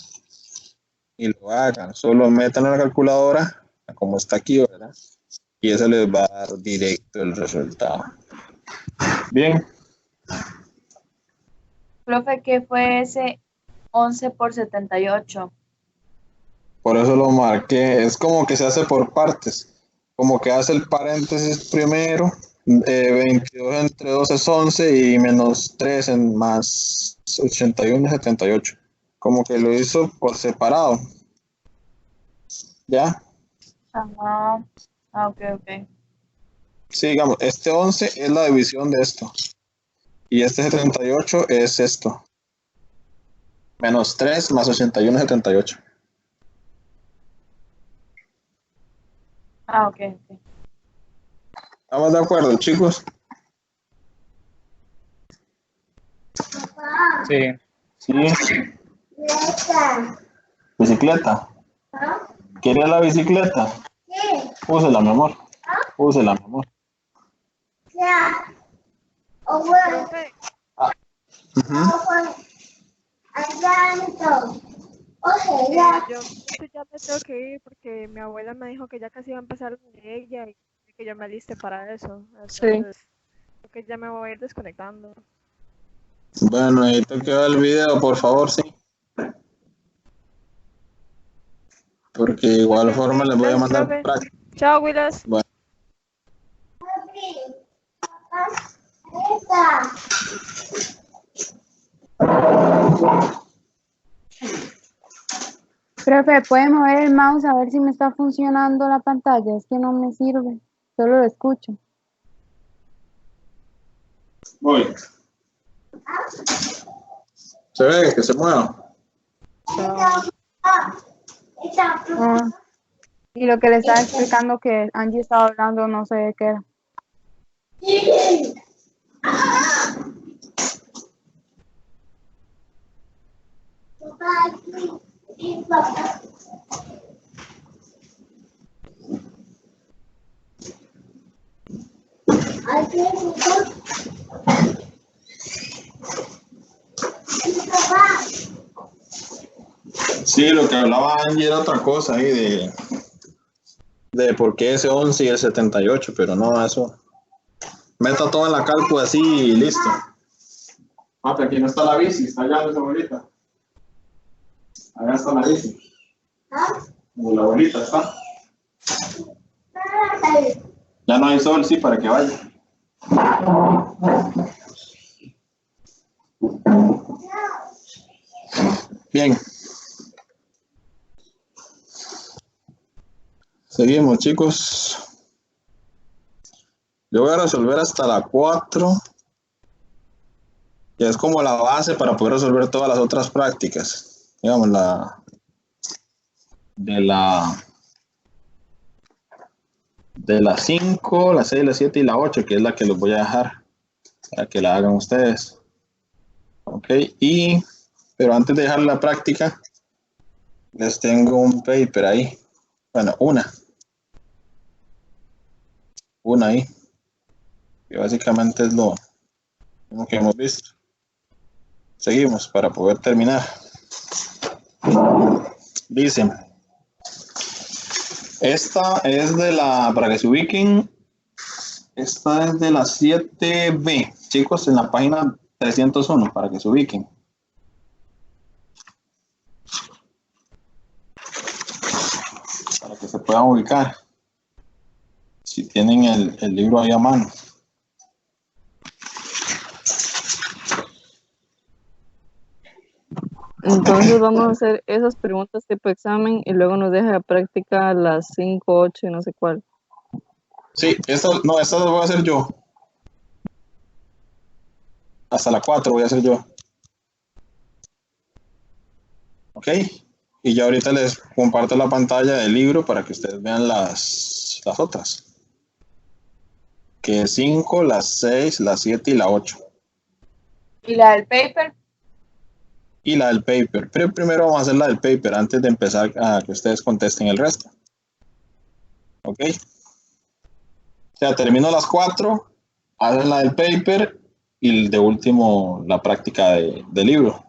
Speaker 1: y lo hagan. Solo metan en la calculadora, como está aquí, ¿verdad? Y eso les va a dar directo el resultado. Bien.
Speaker 5: Profe, ¿qué fue ese 11 por 78?
Speaker 1: Por eso lo marqué. Es como que se hace por partes. Como que hace el paréntesis primero. 22 entre 2 es 11 y menos 3 en más 81 es 78. Como que lo hizo por separado. ¿Ya?
Speaker 5: Ajá. Ok.
Speaker 1: Sí, digamos, este 11 es la división de esto. Y este 78 es esto. Menos 3 más 81 es 78.
Speaker 5: Ok.
Speaker 1: ¿Estamos de acuerdo, chicos?
Speaker 3: Sí.
Speaker 1: Sí. ¿Bicicleta? ¿Quería la bicicleta? Sí. Úsela, mi amor. Úsela, mi amor.
Speaker 7: Profe, yo ya me tengo que ir porque mi abuela me dijo que ya casi iba a empezar con ella y que yo me aliste para eso.
Speaker 2: Sí.
Speaker 7: Entonces, que ya me voy a ir desconectando.
Speaker 1: Bueno, ahí te queda el video, por favor, sí. Porque de igual forma les voy a
Speaker 7: Gracias,
Speaker 1: mandar
Speaker 7: profe.
Speaker 1: práctica.
Speaker 7: Chao, Willas.
Speaker 1: Bueno.
Speaker 6: Profe, ¿puede mover el mouse a ver si me está funcionando la pantalla? Es que no me sirve, solo lo escucho.
Speaker 1: Voy. Se ve que se mueva.
Speaker 6: Ah, y lo que le estaba explicando que Angie estaba hablando, no sé de qué era.
Speaker 1: Sí, lo que hablaba Angie era otra cosa ahí de por qué ese 11 y el 78, pero no, eso. Meta todo en la calco así y listo. Ah, pero aquí no está la bici, está allá esa abuelita. Allá está la bici. Como la abuelita está. Ya no hay sol, sí, para que vaya. Bien. Seguimos, chicos. Yo voy a resolver hasta la 4, que es como la base para poder resolver todas las otras prácticas. Digamos, de la 5, la 6, la 7 y la 8, que es la que les voy a dejar para que la hagan ustedes. Ok, pero antes de dejar la práctica, les tengo un paper ahí. Bueno, una ahí, que básicamente es lo que hemos visto. Seguimos para poder terminar. Dicen, esta es para que se ubiquen, esta es de la 7B, chicos, en la página 301, para que se ubiquen. Para que se puedan ubicar. Si tienen el libro ahí a mano.
Speaker 2: Entonces vamos a hacer esas preguntas tipo examen y luego nos deja de práctica las 5, 8 y no sé cuál.
Speaker 1: Sí, estas las voy a hacer yo. Hasta la 4 voy a hacer yo. Ok. Y ya ahorita les comparto la pantalla del libro para que ustedes vean las otras. Que es 5, la 6, la 7 y la 8.
Speaker 5: ¿Y la del paper?
Speaker 1: Y la del paper. Pero primero vamos a hacer la del paper antes de empezar a que ustedes contesten el resto. Ok. O sea, termino las 4, hacen la del paper y de último la práctica del libro.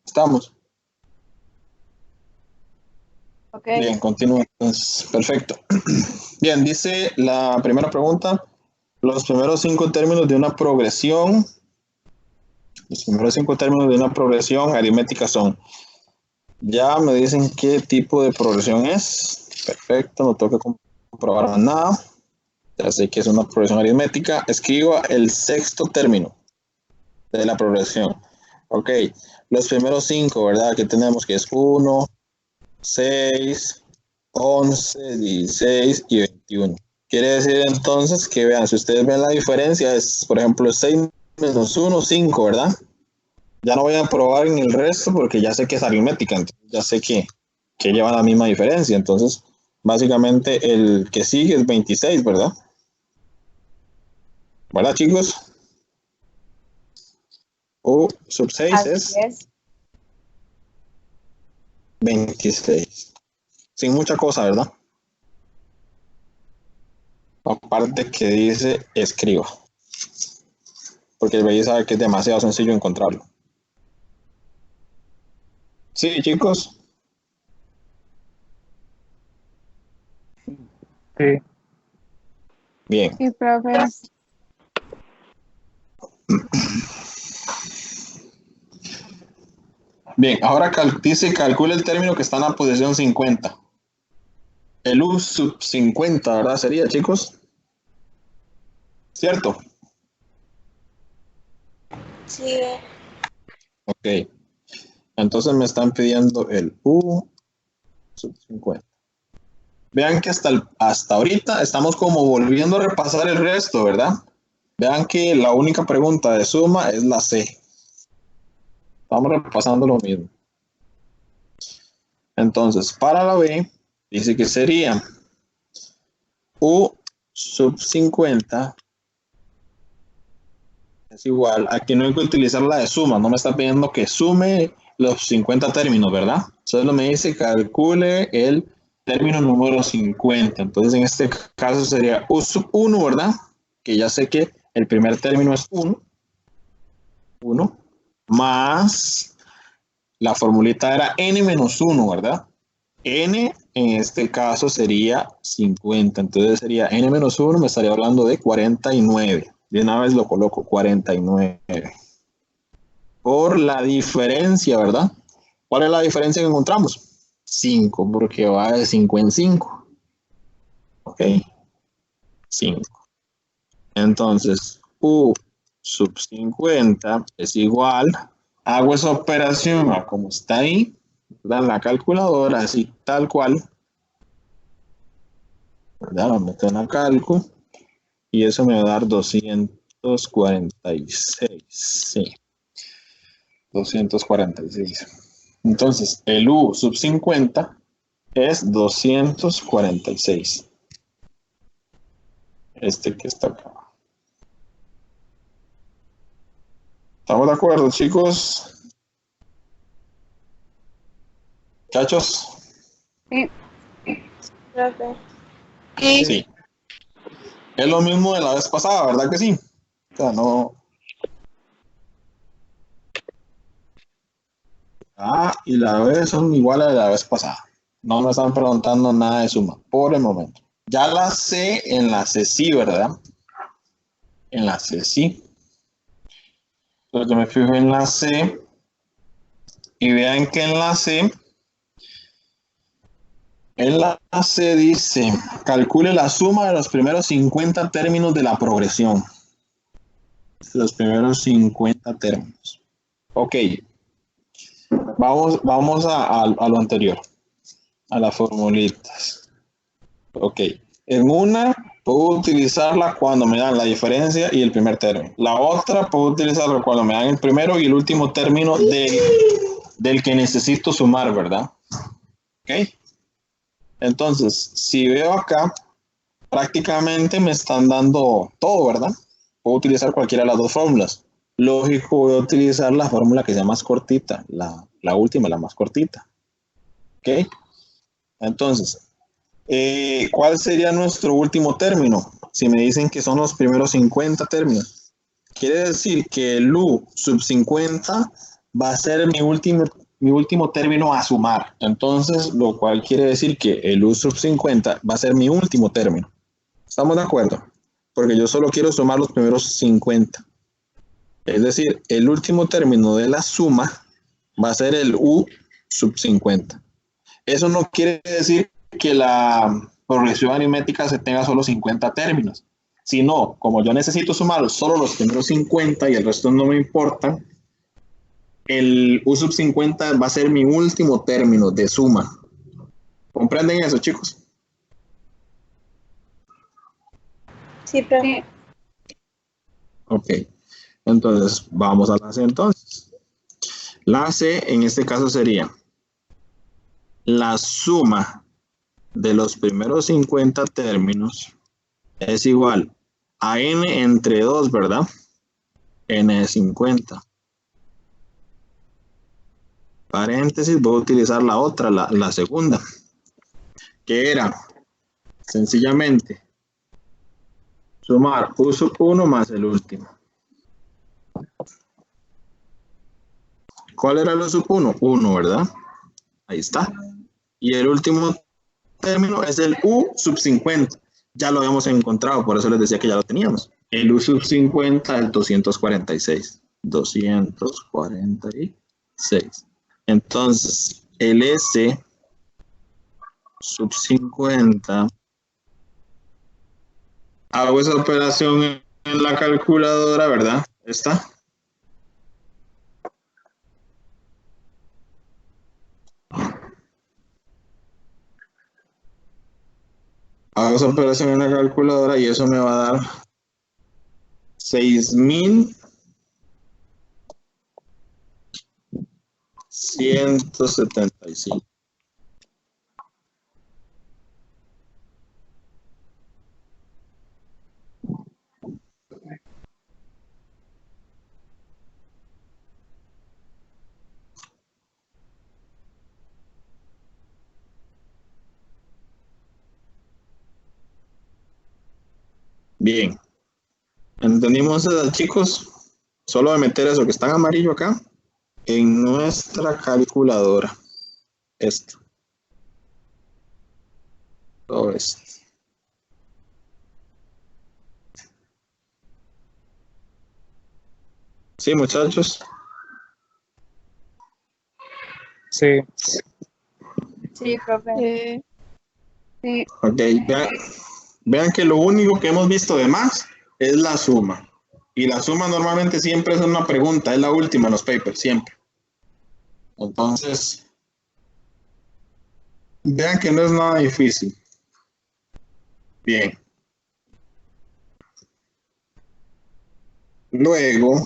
Speaker 1: ¿Estamos?
Speaker 5: Ok.
Speaker 1: Bien, continúo. Entonces, perfecto. Bien, dice la primera pregunta. Los primeros 5 términos de una progresión. Los primeros 5 términos de una progresión aritmética son. Ya me dicen qué tipo de progresión es. Perfecto, no tengo que comprobar más nada. Ya sé que es una progresión aritmética. Escriba el sexto término de la progresión. Ok, los primeros 5, ¿verdad? Que tenemos que es 1, 6, 11, 16 y 21. Quiere decir entonces que vean, si ustedes ven la diferencia, es por ejemplo 6 menos 1, 5, ¿verdad? Ya no voy a probar en el resto porque ya sé que es aritmética, entonces ya sé que lleva la misma diferencia. Entonces, básicamente el que sigue es 26, ¿verdad? ¿Verdad, chicos? O sub 6 es 26. Sin mucha cosa, ¿verdad? Aparte que dice escriba. Porque el BI sabe que es demasiado sencillo encontrarlo. Sí, chicos.
Speaker 3: Sí.
Speaker 1: Bien.
Speaker 6: Sí, profe.
Speaker 1: Bien, ahora dice calcula el término que está en la posición 50. El U sub 50, ¿verdad? Sería, chicos. ¿Cierto?
Speaker 5: Sí.
Speaker 1: Ok. Entonces me están pidiendo el U sub 50. Vean que hasta ahorita estamos como volviendo a repasar el resto, ¿verdad? Vean que la única pregunta de suma es la C. Estamos repasando lo mismo. Entonces, para la B, dice que sería U sub 50 es igual. Aquí no hay que utilizar la de suma. No me está pidiendo que sume los 50 términos, ¿verdad? Solo me dice calcule el término número 50. Entonces, en este caso sería U sub 1, ¿verdad? Que ya sé que el primer término es 1. 1 más la formulita era n menos 1, ¿verdad? N en este caso sería 50. Entonces sería n menos 1, me estaría hablando de 49. De una vez lo coloco, 49. Por la diferencia, ¿verdad? ¿Cuál es la diferencia que encontramos? 5, porque va de 5 en 5. Ok. 5. Entonces, U sub 50 es igual. Hago esa operación como está ahí, ¿verdad? En la calculadora, así tal cual. ¿Verdad? Lo meto en la calco. Y eso me va a dar 246. Sí. 246. Entonces, el U sub 50 es 246. Este que está acá. ¿Estamos de acuerdo, chicos? ¿Muchachos?
Speaker 4: Sí.
Speaker 5: Profe.
Speaker 1: Sí. Es lo mismo de la vez pasada, ¿verdad que sí? O sea, no. A y la B son iguales a la vez pasada. No me están preguntando nada de suma por el momento. Ya la C, en la C sí, ¿verdad? En la C sí. Entonces yo me fijo en la C y vean que en la C dice, calcule la suma de los primeros 50 términos de la progresión. Los primeros 50 términos. Ok. Vamos a lo anterior. A las formulitas. Ok. En una puedo utilizarla cuando me dan la diferencia y el primer término. La otra puedo utilizarla cuando me dan el primero y el último término del que necesito sumar, ¿verdad? Ok. Entonces, si veo acá, prácticamente me están dando todo, ¿verdad? Puedo utilizar cualquiera de las dos fórmulas. Lógico, voy a utilizar la fórmula que sea más cortita, la última, la más cortita. ¿Ok? Entonces, ¿cuál sería nuestro último término? Si me dicen que son los primeros 50 términos. Quiere decir que el U sub 50 va a ser mi último término a sumar. Entonces, lo cual quiere decir que el U sub 50 va a ser mi último término. ¿Estamos de acuerdo? Porque yo solo quiero sumar los primeros 50. Es decir, el último término de la suma va a ser el U sub 50. Eso no quiere decir que la progresión aritmética se tenga solo 50 términos, sino, como yo necesito sumar solo los primeros 50 y el resto no me importa, el U sub 50 va a ser mi último término de suma. ¿Comprenden eso, chicos?
Speaker 5: Sí, profe.
Speaker 1: Ok. Entonces, vamos a la C entonces. La C en este caso sería la suma de los primeros 50 términos es igual a n entre 2, ¿verdad? N de 50. Paréntesis, voy a utilizar la otra, la segunda, que era sencillamente sumar U sub 1 más el último. ¿Cuál era el U sub 1? 1, ¿verdad? Ahí está. Y el último término es el U sub 50. Ya lo habíamos encontrado, por eso les decía que ya lo teníamos. El U sub 50 es 246. 246. Entonces, el S sub 50, hago esa operación en la calculadora, ¿verdad? ¿Está? Hago esa operación en la calculadora y eso me va a dar 6,175. Bien. ¿Entendimos, chicos? Solo de meter eso que está en amarillo acá en nuestra calculadora. Esto. Todo esto. Sí, muchachos.
Speaker 3: Sí.
Speaker 5: Sí, profe.
Speaker 6: Sí,
Speaker 1: Ok, vean que lo único que hemos visto de más es la suma. Y la suma normalmente siempre es una pregunta, es la última en los papers, siempre. Entonces, vean que no es nada difícil. Bien. Luego,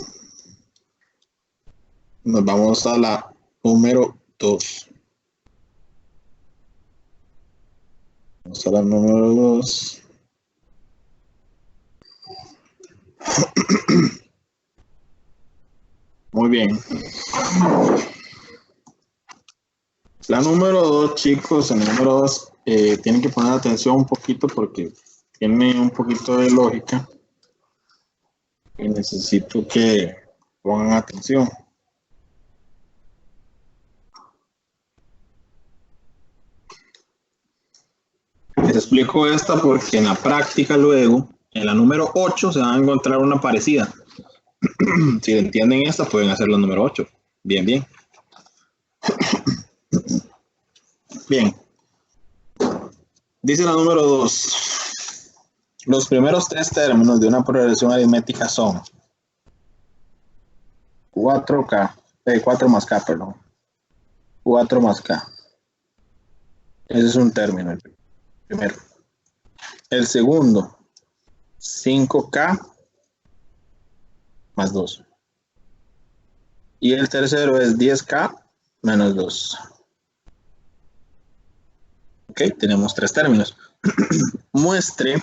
Speaker 1: nos vamos a la número 2. Vamos a la número 2. Muy bien. La número 2, chicos, el número 2, tienen que poner atención un poquito porque tiene un poquito de lógica y necesito que pongan atención. Les explico esta porque en la práctica luego, en la número 8 se van a encontrar una parecida. Si entienden esta, pueden hacer la número 8. Bien, bien. Bien. Dice la número 2. Los primeros tres términos de una progresión aritmética son 4 más K, perdón. 4 más K. Ese es un término, el primero. El segundo, 5K más 2. Y el tercero es 10K menos 2. Ok, tenemos tres términos. Muestre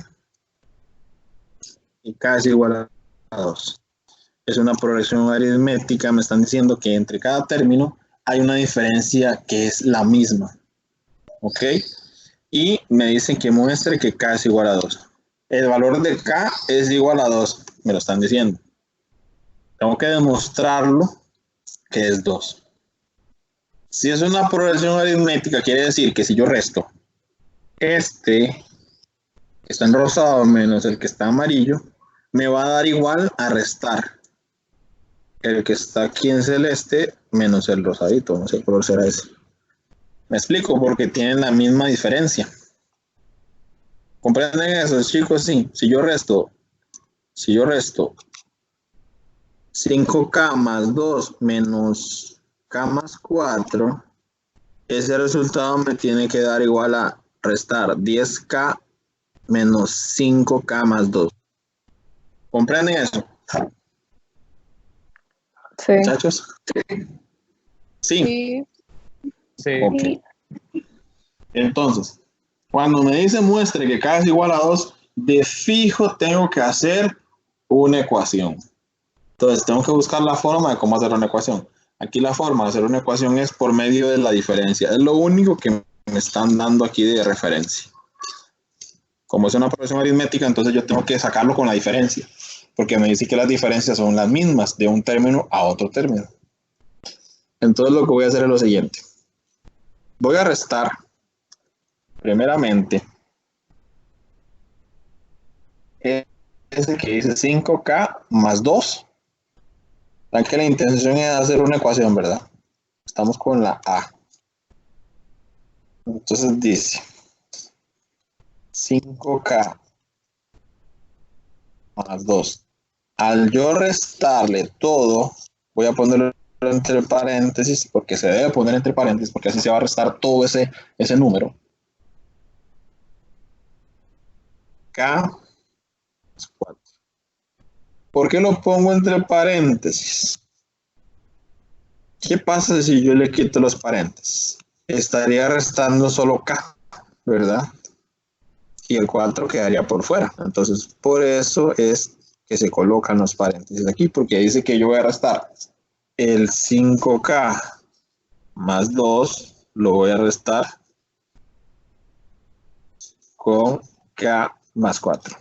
Speaker 1: que K es igual a 2. Es una progresión aritmética, me están diciendo que entre cada término hay una diferencia que es la misma. Ok, y me dicen que muestre que K es igual a 2. El valor de K es igual a 2, me lo están diciendo. Tengo que demostrarlo que es 2. Si es una progresión aritmética, quiere decir que si yo resto este que está en rosado menos el que está amarillo, me va a dar igual a restar el que está aquí en celeste menos el rosadito, no sé qué color será ese. Me explico, porque tienen la misma diferencia. ¿Comprenden eso, chicos? Sí. Si yo resto 5K más 2 menos K más 4, ese resultado me tiene que dar igual a restar 10K menos 5K más 2. ¿Comprenden eso?
Speaker 2: Sí.
Speaker 1: Muchachos. Sí.
Speaker 6: sí,
Speaker 3: Sí.
Speaker 1: Ok. Entonces, cuando me dice muestre que K es igual a 2, de fijo tengo que hacer una ecuación. Entonces, tengo que buscar la forma de cómo hacer una ecuación. Aquí la forma de hacer una ecuación es por medio de la diferencia. Es lo único que me están dando aquí de referencia. Como es una progresión aritmética, entonces yo tengo que sacarlo con la diferencia. Porque me dice que las diferencias son las mismas de un término a otro término. Entonces, lo que voy a hacer es lo siguiente. Voy a restar, primeramente, ese que dice 5K más 2. ¿Saben que la intención es hacer una ecuación, verdad? estamos con la A. Entonces dice 5K más 2. Al yo restarle todo, voy a ponerlo entre paréntesis, porque se debe poner entre paréntesis, porque así se va a restar todo ese número. K más 4. ¿Por qué lo pongo entre paréntesis? ¿Qué pasa si yo le quito los paréntesis? Estaría restando solo K, ¿verdad? Y el 4 quedaría por fuera. Entonces, por eso es que se colocan los paréntesis aquí, porque dice que yo voy a restar el 5K más 2, lo voy a restar con K más 4.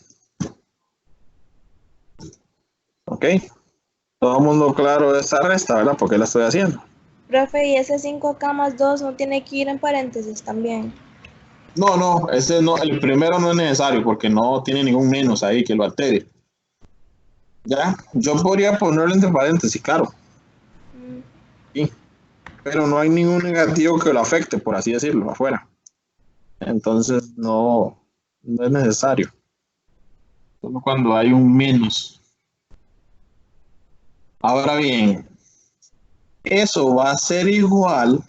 Speaker 1: ¿Ok? Todo el mundo claro de esta resta, ¿verdad? ¿Por qué la estoy haciendo?
Speaker 5: Profe, y ese 5K más 2 no tiene que ir en paréntesis también.
Speaker 1: No, ese no, el primero no es necesario porque no tiene ningún menos ahí que lo altere. ¿Ya? Yo podría ponerlo entre paréntesis, claro. Sí. Pero no hay ningún negativo que lo afecte, por así decirlo, afuera. Entonces no es necesario. Solo cuando hay un menos. Ahora bien, eso va a ser igual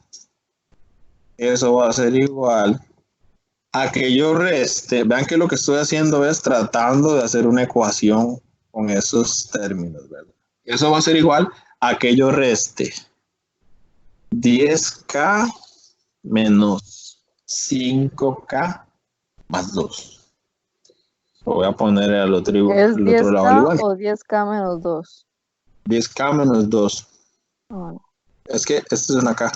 Speaker 1: a que yo reste. Vean que lo que estoy haciendo es tratando de hacer una ecuación con esos términos, ¿verdad? Eso va a ser igual a que yo reste 10K menos 5K más 2. Lo voy a poner al otro,
Speaker 2: ¿Es
Speaker 1: al otro lado al
Speaker 2: 10K
Speaker 1: igual.
Speaker 2: o 10K menos 2?
Speaker 1: 10K menos 2.
Speaker 2: Ah,
Speaker 1: Es que esto es una K.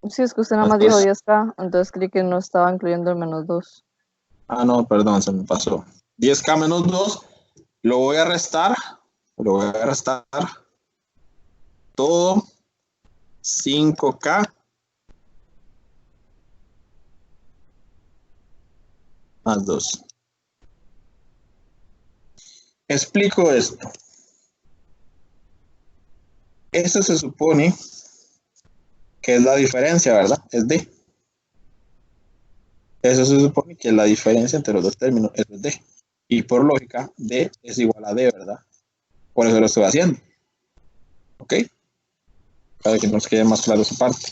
Speaker 2: sí, es que usted nada más dijo 10K, entonces creí que no estaba incluyendo el menos 2.
Speaker 1: Ah, no, perdón, se me pasó. 10K menos 2, lo voy a restar todo 5K más 2. Explico esto. Esto se supone que es la diferencia, ¿verdad? Es D. Eso se supone que es la diferencia entre los dos términos, eso es D. Y por lógica, D es igual a D, ¿verdad? Por eso lo estoy haciendo. ¿Ok? Para que nos quede más claro esa parte.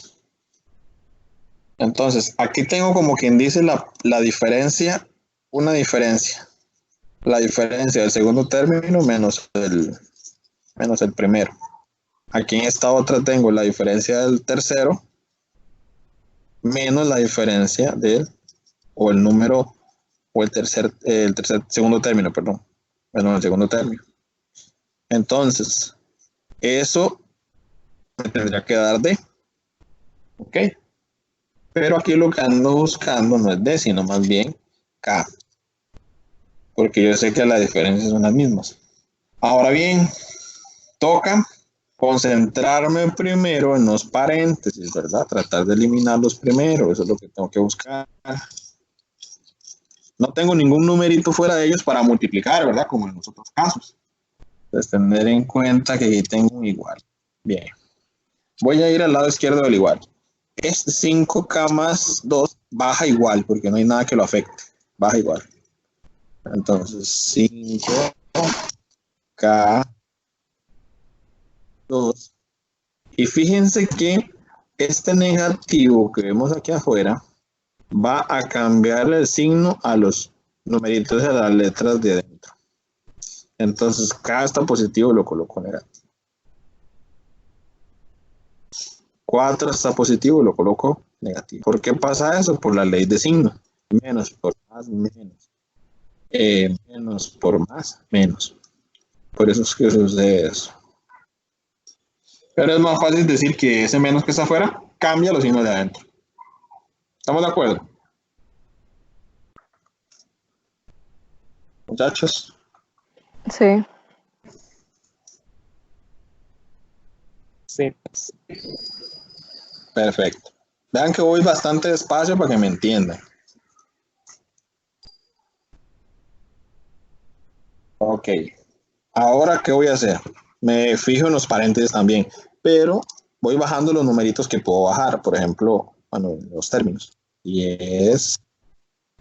Speaker 1: Entonces, aquí tengo como quien dice la diferencia, una diferencia. La diferencia del segundo término menos el primero. Aquí en esta otra tengo la diferencia del tercero menos la diferencia del, o el número, o el segundo término, perdón. Menos el segundo término. Entonces, eso me tendría que dar D. ¿Ok? Pero aquí lo que ando buscando no es D, sino más bien K. Porque yo sé que las diferencias son las mismas. Ahora bien, toca concentrarme primero en los paréntesis, ¿verdad? Tratar de eliminarlos primero, eso es lo que tengo que buscar. No tengo ningún numerito fuera de ellos para multiplicar, ¿verdad? Como en los otros casos. Entonces, tener en cuenta que aquí tengo un igual. Bien. Voy a ir al lado izquierdo del igual. Este 5K más 2 baja igual, porque no hay nada que lo afecte. Baja igual. Entonces, 5K 2. Y fíjense que este negativo que vemos aquí afuera va a cambiarle el signo a los numeritos de las letras de adentro. Entonces, K está positivo, lo coloco negativo. 4 está positivo, lo coloco negativo. ¿Por qué pasa eso? Por la ley de signo. Menos por más, menos. Menos por más, menos. Por eso es que sucede eso. Pero es más fácil decir que ese menos que está afuera cambia los signos de adentro. ¿Estamos de acuerdo? Muchachos.
Speaker 2: Sí.
Speaker 3: Sí.
Speaker 1: Perfecto. Vean que voy bastante despacio para que me entiendan. Ok. Ahora, ¿qué voy a hacer? Me fijo en los paréntesis también, pero voy bajando los numeritos que puedo bajar, por ejemplo, bueno, los términos. Y es,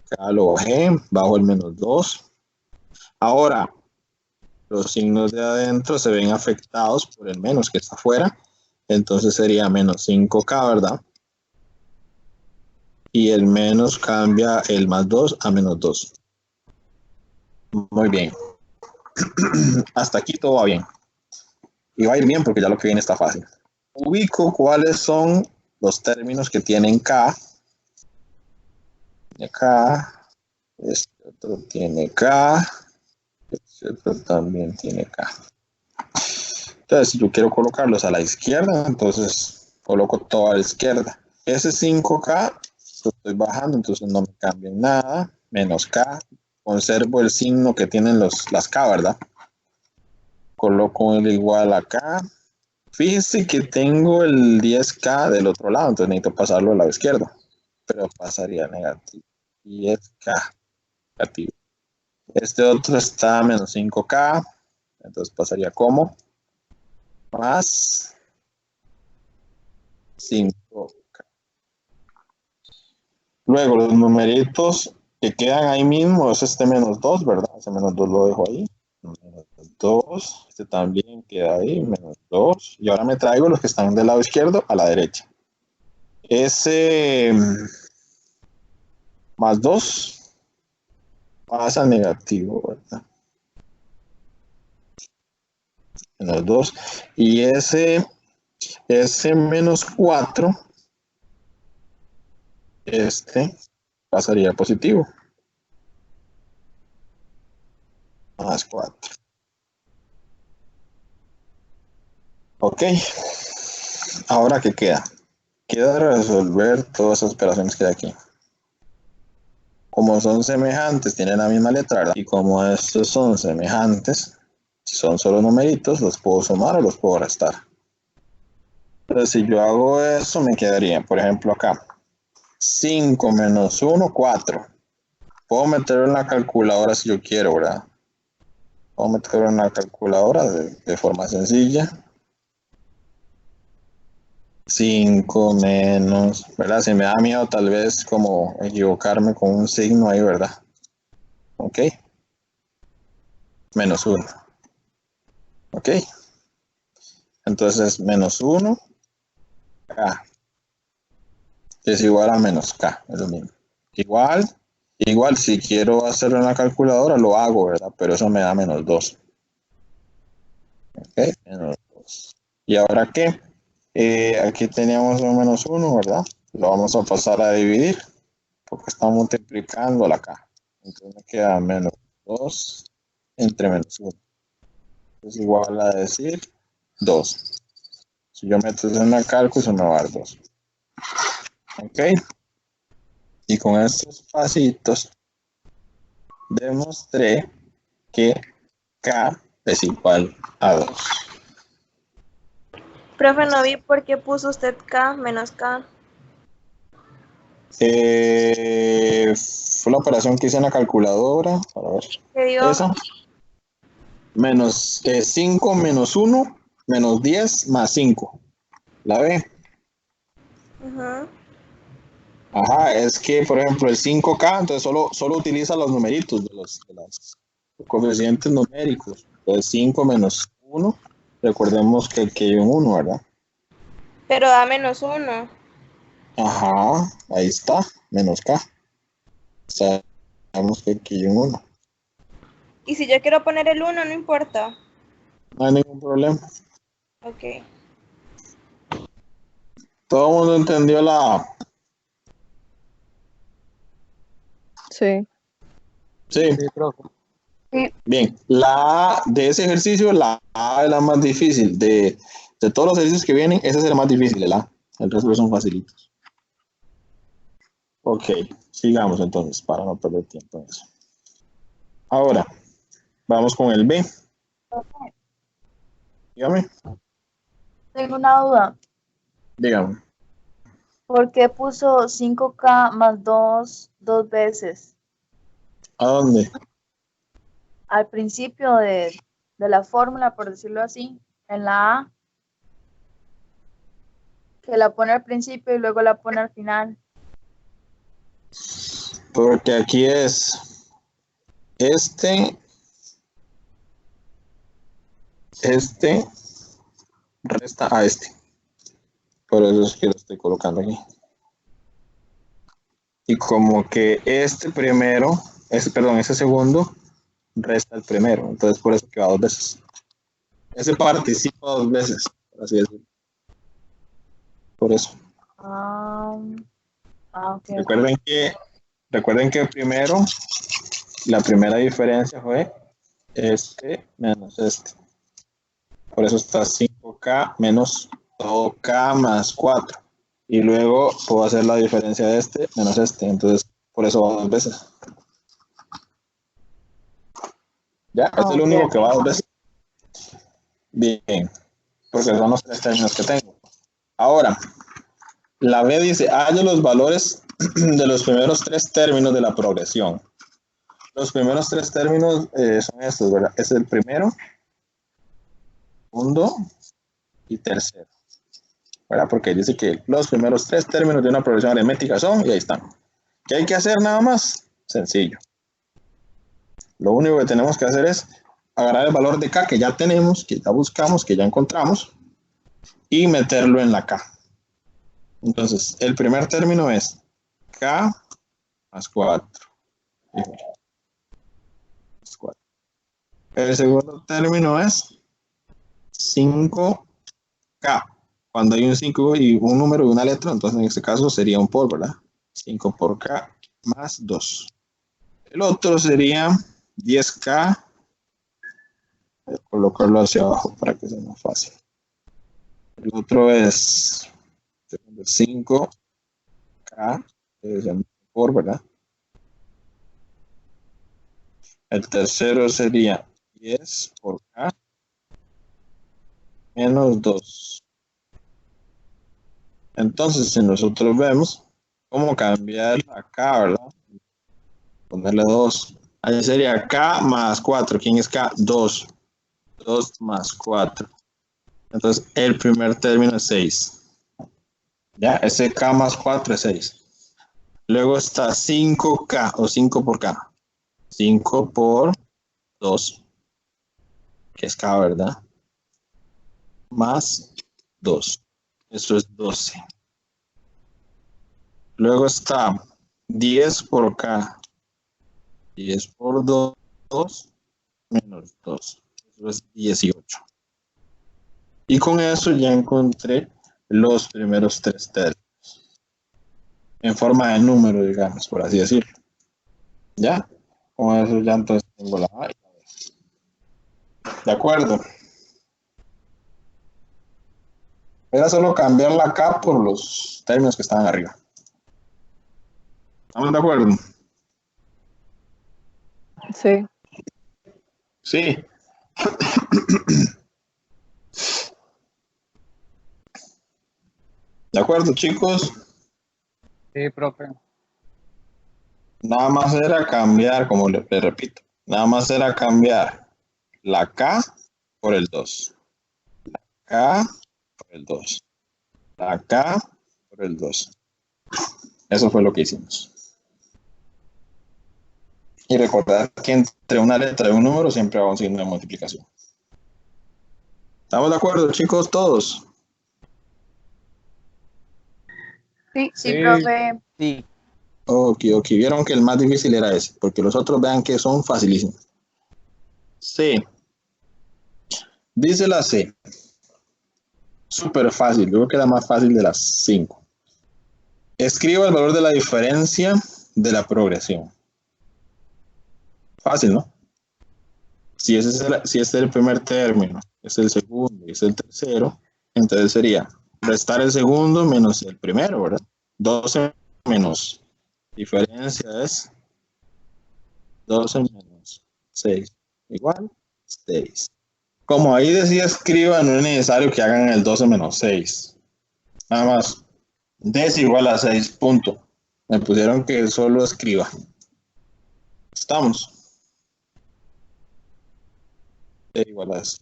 Speaker 1: acá lo bajé, bajo el -2. Ahora, los signos de adentro se ven afectados por el menos que está afuera, entonces sería -5K, ¿verdad? Y el menos cambia el +2 a -2. Muy bien. Hasta aquí todo va bien. Y va a ir bien porque ya lo que viene está fácil. Ubico cuáles son los términos que tienen K. Tiene K. Este otro tiene K. Este otro también tiene K. Entonces, si yo quiero colocarlos a la izquierda, entonces coloco todo a la izquierda. Ese 5K lo estoy bajando, entonces no me cambia nada. Menos K. Conservo el signo que tienen las K, ¿verdad? Coloco el igual acá. Fíjense que tengo el 10K del otro lado, entonces necesito pasarlo al lado izquierdo. Pero pasaría negativo. 10K negativo. Este otro está -5K, entonces pasaría como más 5K. Luego los numeritos que quedan ahí mismo es este -2, ¿verdad? Ese -2 lo dejo ahí. -2, este también queda ahí, -2. Y ahora me traigo los que están del lado izquierdo a la derecha. Ese +2 pasa negativo, ¿verdad? -2. Y ese -4, este pasaría positivo. +4. Ok. Ahora, ¿qué queda? Queda resolver todas esas operaciones que hay aquí. Como son semejantes, tienen la misma letra, ¿verdad? Y como estos son semejantes, si son solo numeritos, los puedo sumar o los puedo restar. Entonces, si yo hago eso, me quedaría, por ejemplo, acá. 5 menos 1, 4. Puedo meterlo en la calculadora si yo quiero, ¿verdad? Puedo meterlo en la calculadora de forma sencilla. 5 menos, ¿verdad? Si me da miedo tal vez como equivocarme con un signo ahí, ¿verdad? Ok. -1. Ok. Entonces, -1, K. Es igual a -K, es lo mismo. Igual, si quiero hacerlo en la calculadora, lo hago, ¿verdad? Pero eso me da -2. Ok, -2. ¿Y ahora qué? Aquí teníamos un -1, ¿verdad? Lo vamos a pasar a dividir, porque está multiplicando la K. Entonces me queda -2 entre -1. Es igual a decir 2. Si yo meto eso en la cálculo, eso me va a dar 2. Ok. Y con estos pasitos demostré que K es igual a 2.
Speaker 5: Profe, no vi por qué puso usted K menos K.
Speaker 1: Fue la operación que hice en la calculadora. Para ver.
Speaker 5: ¿Qué dio?
Speaker 1: Eso. Menos 5 menos 1 menos 10 más 5. ¿La ve?
Speaker 5: Ajá.
Speaker 1: Ajá, es que, por ejemplo, el 5K, entonces solo utiliza los numeritos de los coeficientes numéricos. Entonces 5 menos 1, recordemos que aquí hay un 1, ¿verdad?
Speaker 5: Pero da -1.
Speaker 1: Ajá, ahí está, menos K. Sabemos que aquí hay un 1.
Speaker 5: Y si yo quiero poner el 1, no importa.
Speaker 1: No hay ningún problema.
Speaker 5: Ok.
Speaker 1: Todo el mundo entendió la...
Speaker 2: Sí.
Speaker 1: Sí,
Speaker 3: Sí, profe.
Speaker 1: bien. La A de ese ejercicio, la A es la más difícil. De todos los ejercicios que vienen, ese es el más difícil, el A. El resto son facilitos. Ok, sigamos entonces, para no perder tiempo en eso. Ahora, vamos con el B. Dígame.
Speaker 8: Tengo una duda.
Speaker 1: Dígame.
Speaker 8: ¿Por qué puso 5K más 2 dos veces?
Speaker 1: ¿A dónde?
Speaker 8: Al principio de la fórmula, por decirlo así. En la A. Que la pone al principio y luego la pone al final.
Speaker 1: Porque aquí es este resta a este. Por eso es que lo estoy colocando aquí. Y como que este segundo resta el primero. Entonces por eso que va dos veces. Ese participa dos veces, por así decirlo. Por eso.
Speaker 8: Ok.
Speaker 1: Recuerden que primero, la primera diferencia fue este menos este. Por eso está 5K menos 2K más 4. Y luego puedo hacer la diferencia de este menos este. Entonces, por eso va dos veces. Ya, este es el único que va dos veces. Bien, porque son los tres términos que tengo. Ahora, la B dice, haya los valores de los primeros tres términos de la progresión. Los primeros tres términos son estos, ¿verdad? Es el primero, segundo y tercero, ¿verdad? Porque dice que los primeros tres términos de una progresión aritmética son, y ahí están. ¿Qué hay que hacer nada más? Sencillo. Lo único que tenemos que hacer es agarrar el valor de K que ya tenemos, que ya buscamos, que ya encontramos, y meterlo en la K. Entonces, el primer término es K más 4. El segundo término es 5K. Cuando hay un 5 y un número y una letra, entonces en este caso sería un por, ¿verdad? 5 por K más 2. El otro sería 10K. Voy a colocarlo hacia abajo para que sea más fácil. El otro es 5K, es el por, ¿verdad? El tercero sería 10 por K menos 2. Entonces, si nosotros vemos cómo cambiar la K, ¿verdad? Ponerle 2. Ahí sería K más 4. ¿Quién es K? 2. 2 más 4. Entonces, el primer término es 6. Ya, ese K más 4 es 6. Luego está 5K o 5 por K. 5 por 2. Que es K, ¿verdad? Más 2. Eso es 12. Luego está 10 por K. 10 por 2 menos 2. Eso es 18. Y con eso ya encontré los primeros tres términos. En forma de número, digamos, por así decirlo. ¿Ya? Con eso ya entonces tengo la A y la B. ¿De acuerdo? Era solo cambiar la K por los términos que estaban arriba. ¿Estamos de acuerdo?
Speaker 2: Sí.
Speaker 1: Sí. ¿De acuerdo, chicos?
Speaker 3: Sí, profe.
Speaker 1: Nada más era cambiar, como le repito, nada más era cambiar la K por el 2. La K por el 2. La K por el 2. Eso fue lo que hicimos. Y recordar que entre una letra y un número siempre va un signo de multiplicación. ¿Estamos de acuerdo, chicos, todos?
Speaker 8: Sí,
Speaker 3: Sí.
Speaker 8: profe.
Speaker 9: Sí.
Speaker 1: Ok. Vieron que el más difícil era ese, porque los otros vean que son facilísimos. C. Dice la C. Súper fácil, yo creo que es la más fácil de las 5. Escriba el valor de la diferencia de la progresión. Fácil, ¿no? Si ese es el primer término, es el segundo y es el tercero, entonces sería restar el segundo menos el primero, ¿verdad? 12 menos diferencia es 12 menos 6 igual 6. Como ahí decía escriba, no es necesario que hagan el 12 menos 6. Nada más. D es igual a 6, punto. Me pusieron que solo escriba. ¿Estamos? D igual a 6.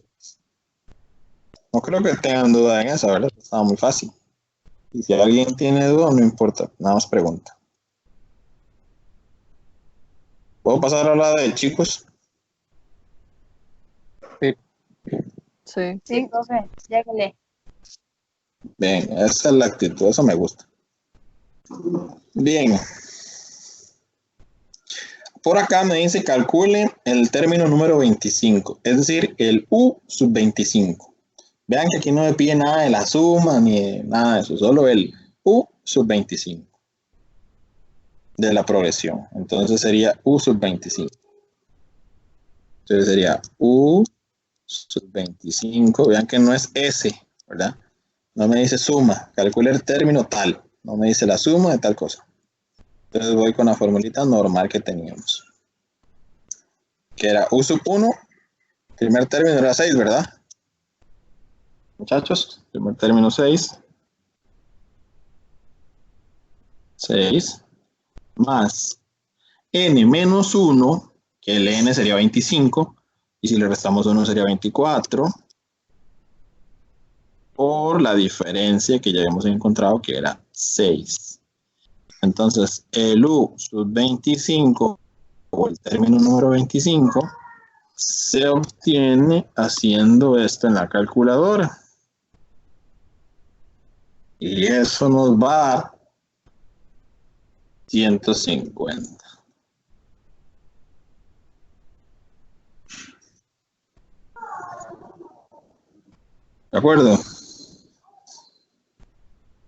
Speaker 1: No creo que tengan duda en eso, ¿verdad? Estaba muy fácil. Y si alguien tiene duda, no importa, nada más pregunta. ¿Puedo pasar a la de chicos?
Speaker 2: Sí.
Speaker 8: Sí, profe, lléguele.
Speaker 1: Bien, esa es la actitud, eso me gusta. Bien. Por acá me dice calcule el término número 25, es decir, el U sub 25. Vean que aquí no me pide nada de la suma ni de nada de eso, solo el U sub 25 de la progresión. Entonces sería U sub 25. Entonces sería U sub 25. Vean que no es S, ¿verdad? No me dice suma, calcule el término tal. No me dice la suma de tal cosa. Entonces voy con la formulita normal que teníamos. Que era U sub 1, primer término era 6, ¿verdad? Muchachos, primer término 6. 6 más n menos 1, que el n sería 25, y si le restamos 1 sería 24, por la diferencia que ya habíamos encontrado que era 6. Entonces, el U sub 25, o el término número 25, se obtiene haciendo esto en la calculadora. Y eso nos va a dar 150. ¿De acuerdo?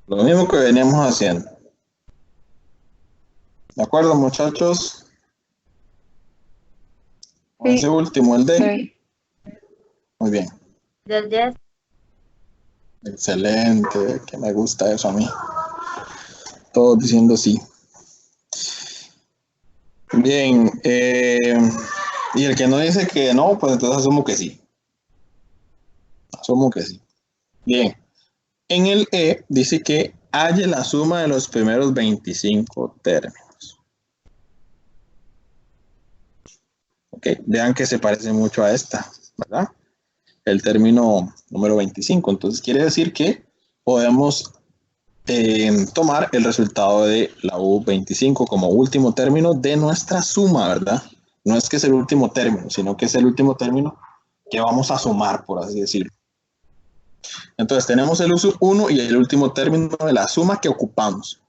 Speaker 1: Lo mismo que veníamos haciendo. ¿De acuerdo, muchachos?
Speaker 4: Sí.
Speaker 1: Ese último, el D.
Speaker 2: Sí.
Speaker 1: Muy bien.
Speaker 8: Yes.
Speaker 1: Excelente. Que me gusta eso a mí. Todos diciendo sí. Bien. Y el que no dice que no, pues entonces asumo que sí. Asumo que sí. Bien. En el E dice que halle la suma de los primeros 25 términos. Ok, vean que se parece mucho a esta, ¿verdad? El término número 25. Entonces quiere decir que podemos tomar el resultado de la U25 como último término de nuestra suma, ¿verdad? No es que es el último término, sino que es el último término que vamos a sumar, por así decirlo. Entonces tenemos el U sub 1 y el último término de la suma que ocupamos.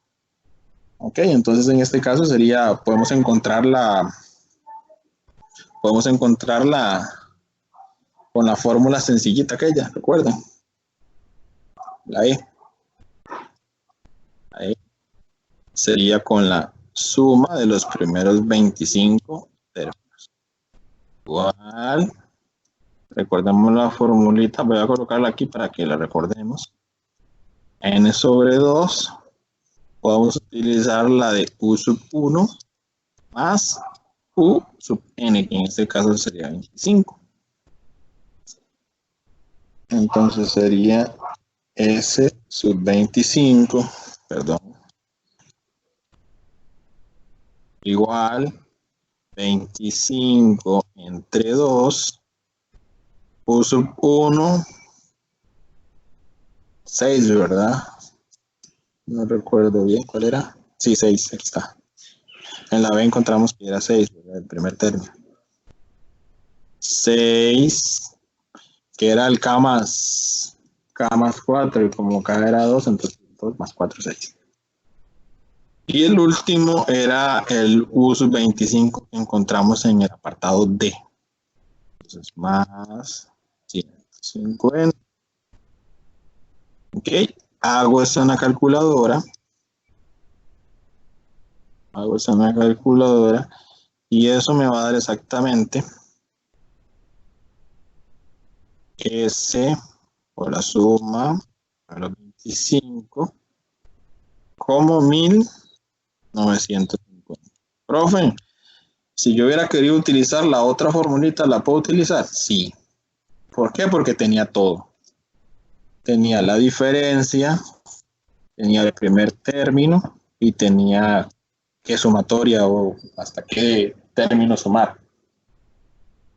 Speaker 1: Ok, entonces en este caso sería, podemos encontrarla con la fórmula sencillita aquella, ¿recuerdan? La E. Ahí sería con la suma de los primeros 25 términos. Igual, recordemos la formulita, voy a colocarla aquí para que la recordemos. N sobre 2, podemos utilizar la de U sub 1 más U sub N, que en este caso sería 25. Entonces sería S sub 25, perdón, igual 25 entre 2, U sub 1, 6, ¿verdad? No recuerdo bien cuál era. Sí, 6, aquí está. En la B encontramos que era 6, ¿verdad? El primer término. 6, que era el K más 4, y como K era 2, entonces 2 más 4, 6. Y el último era el U sub 25 que encontramos en el apartado D. Entonces, más 150. Ok, hago esto en la calculadora. Y eso me va a dar exactamente S por la suma de los 25 como 1950. Profe, si yo hubiera querido utilizar la otra formulita, ¿la puedo utilizar? Sí. ¿Por qué? Porque tenía todo. Tenía la diferencia, tenía el primer término y tenía qué sumatoria o hasta qué término sumar.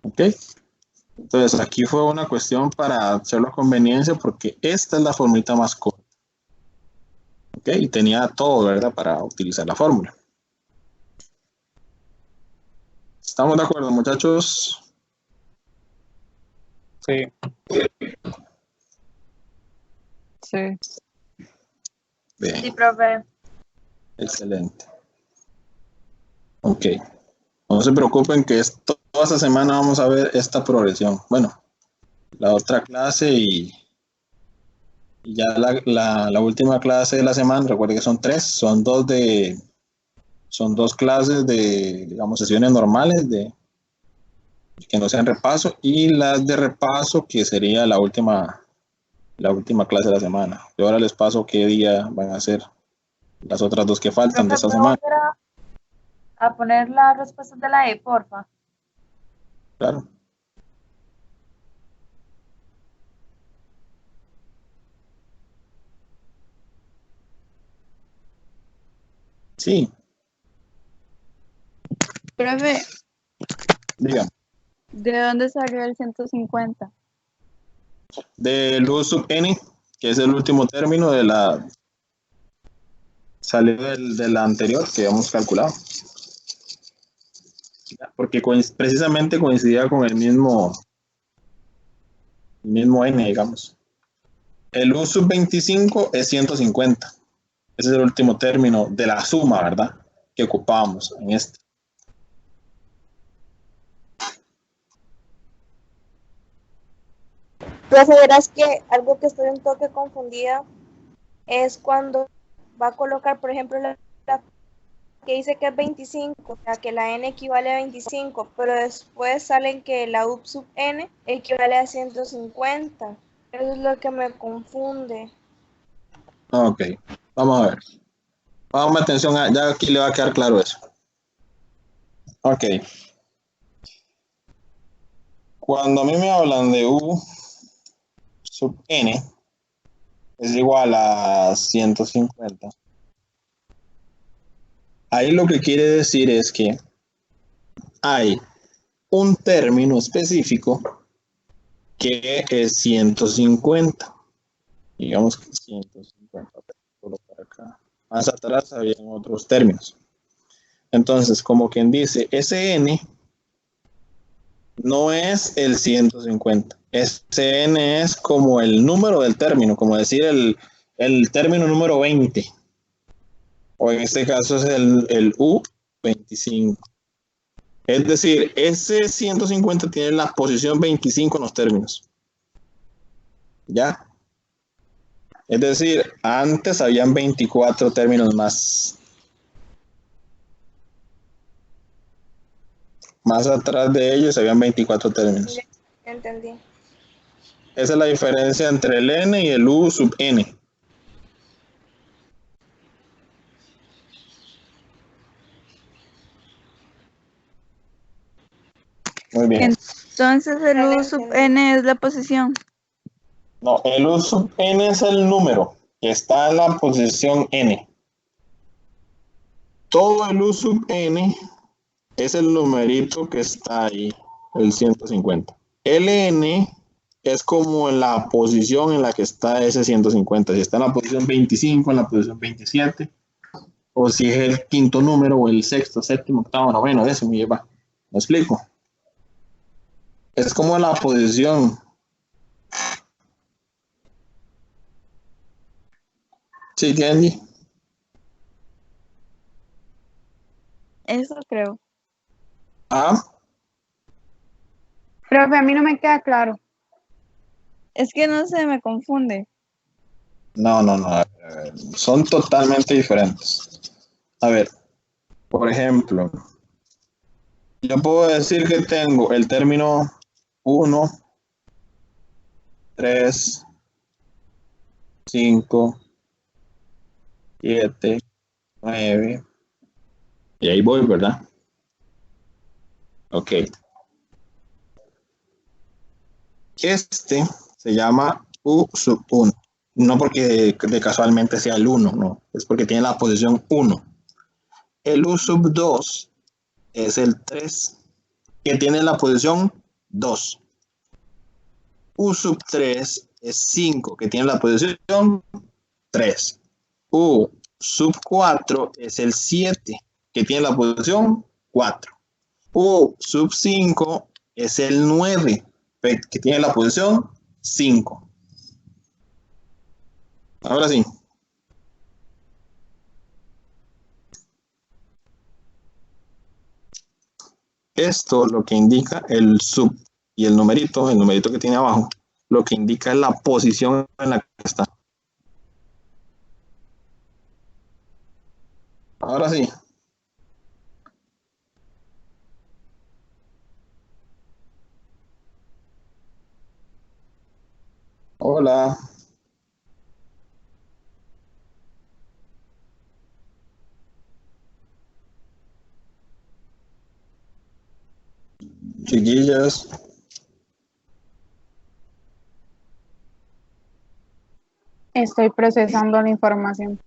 Speaker 1: ¿Ok? Entonces, aquí fue una cuestión para hacerlo a conveniencia porque esta es la formulita más corta. ¿Ok? Y tenía todo, ¿verdad? Para utilizar la fórmula. ¿Estamos de acuerdo, muchachos?
Speaker 3: Sí.
Speaker 2: Sí.
Speaker 1: Bien,
Speaker 8: Sí, profe.
Speaker 1: excelente. Ok. No se preocupen que toda esta semana vamos a ver esta progresión. Bueno, la otra clase y ya la última clase de la semana, recuerden que son 3, son 2 clases de, digamos, sesiones normales de que no sean repaso y las de repaso que sería la última clase de la semana. Y ahora les paso qué día van a ser las otras 2 que faltan de
Speaker 8: Profe,
Speaker 1: esta
Speaker 8: ¿puedo
Speaker 1: semana.
Speaker 8: volver a poner las respuestas de la E, porfa?
Speaker 1: Claro. Sí,
Speaker 6: Profe,
Speaker 1: digan.
Speaker 6: ¿de dónde salió el 150?
Speaker 1: Del U sub n, que es el último término de la salió de la anterior que habíamos calculado. Porque precisamente coincidía con el mismo n, digamos. El U sub 25 es 150. Ese es el último término de la suma, ¿verdad? Que ocupábamos en este.
Speaker 5: Profe, verás que algo que estoy un toque confundida es cuando va a colocar, por ejemplo, la que dice que es 25, o sea, que la n equivale a 25, pero después salen que la u sub n equivale a 150. Eso es lo que me confunde.
Speaker 1: Ok, vamos a ver. Vamos a atención, ya aquí le va a quedar claro eso. Ok. Cuando a mí me hablan de U sub n es igual a 150. Ahí lo que quiere decir es que hay un término específico que es 150. Digamos que 150. Colocar acá. Más atrás habían otros términos. Entonces, como quien dice, ese n no es el 150. Ese n es como el número del término, como decir el término número 20. O en este caso es el U25. Es decir, ese 150 tiene la posición 25 en los términos. ¿Ya? Es decir, antes habían 24 términos más. Más atrás de ellos habían 24 términos.
Speaker 5: Entendí.
Speaker 1: Esa es la diferencia entre el n y el u sub n. Muy bien.
Speaker 4: Entonces el
Speaker 5: Vale,
Speaker 4: U sub
Speaker 5: entendí.
Speaker 4: n es la posición.
Speaker 1: No, el u sub n es el número que está en la posición n. Todo el u sub n es el numerito que está ahí, el 150. Ln es como la posición en la que está ese 150. Si está en la posición 25, en la posición 27, o si es el quinto número, o el sexto, séptimo, octavo, noveno, décimo, y va. ¿Me explico? Es como la posición. Sí, Andy.
Speaker 4: Eso creo.
Speaker 1: Ah,
Speaker 6: Profe, a mí no me queda claro.
Speaker 4: Es que no sé, me confunde.
Speaker 1: no. Son totalmente diferentes. A ver, por ejemplo, yo puedo decir que tengo el término 1, 3, 5, 7, 9, y ahí voy, ¿verdad? Ok. Este se llama U sub 1. No porque de casualmente sea el 1, no. Es porque tiene la posición 1. El U sub 2 es el 3, que tiene la posición 2. U sub 3 es 5, que tiene la posición 3. U sub 4 es el 7, que tiene la posición 4. U sub 5 es el 9, que tiene la posición 5. Ahora sí. Esto lo que indica el sub y el numerito que tiene abajo, lo que indica es la posición en la que está. Ahora sí. Hola. Chiquillas.
Speaker 6: Estoy procesando la información.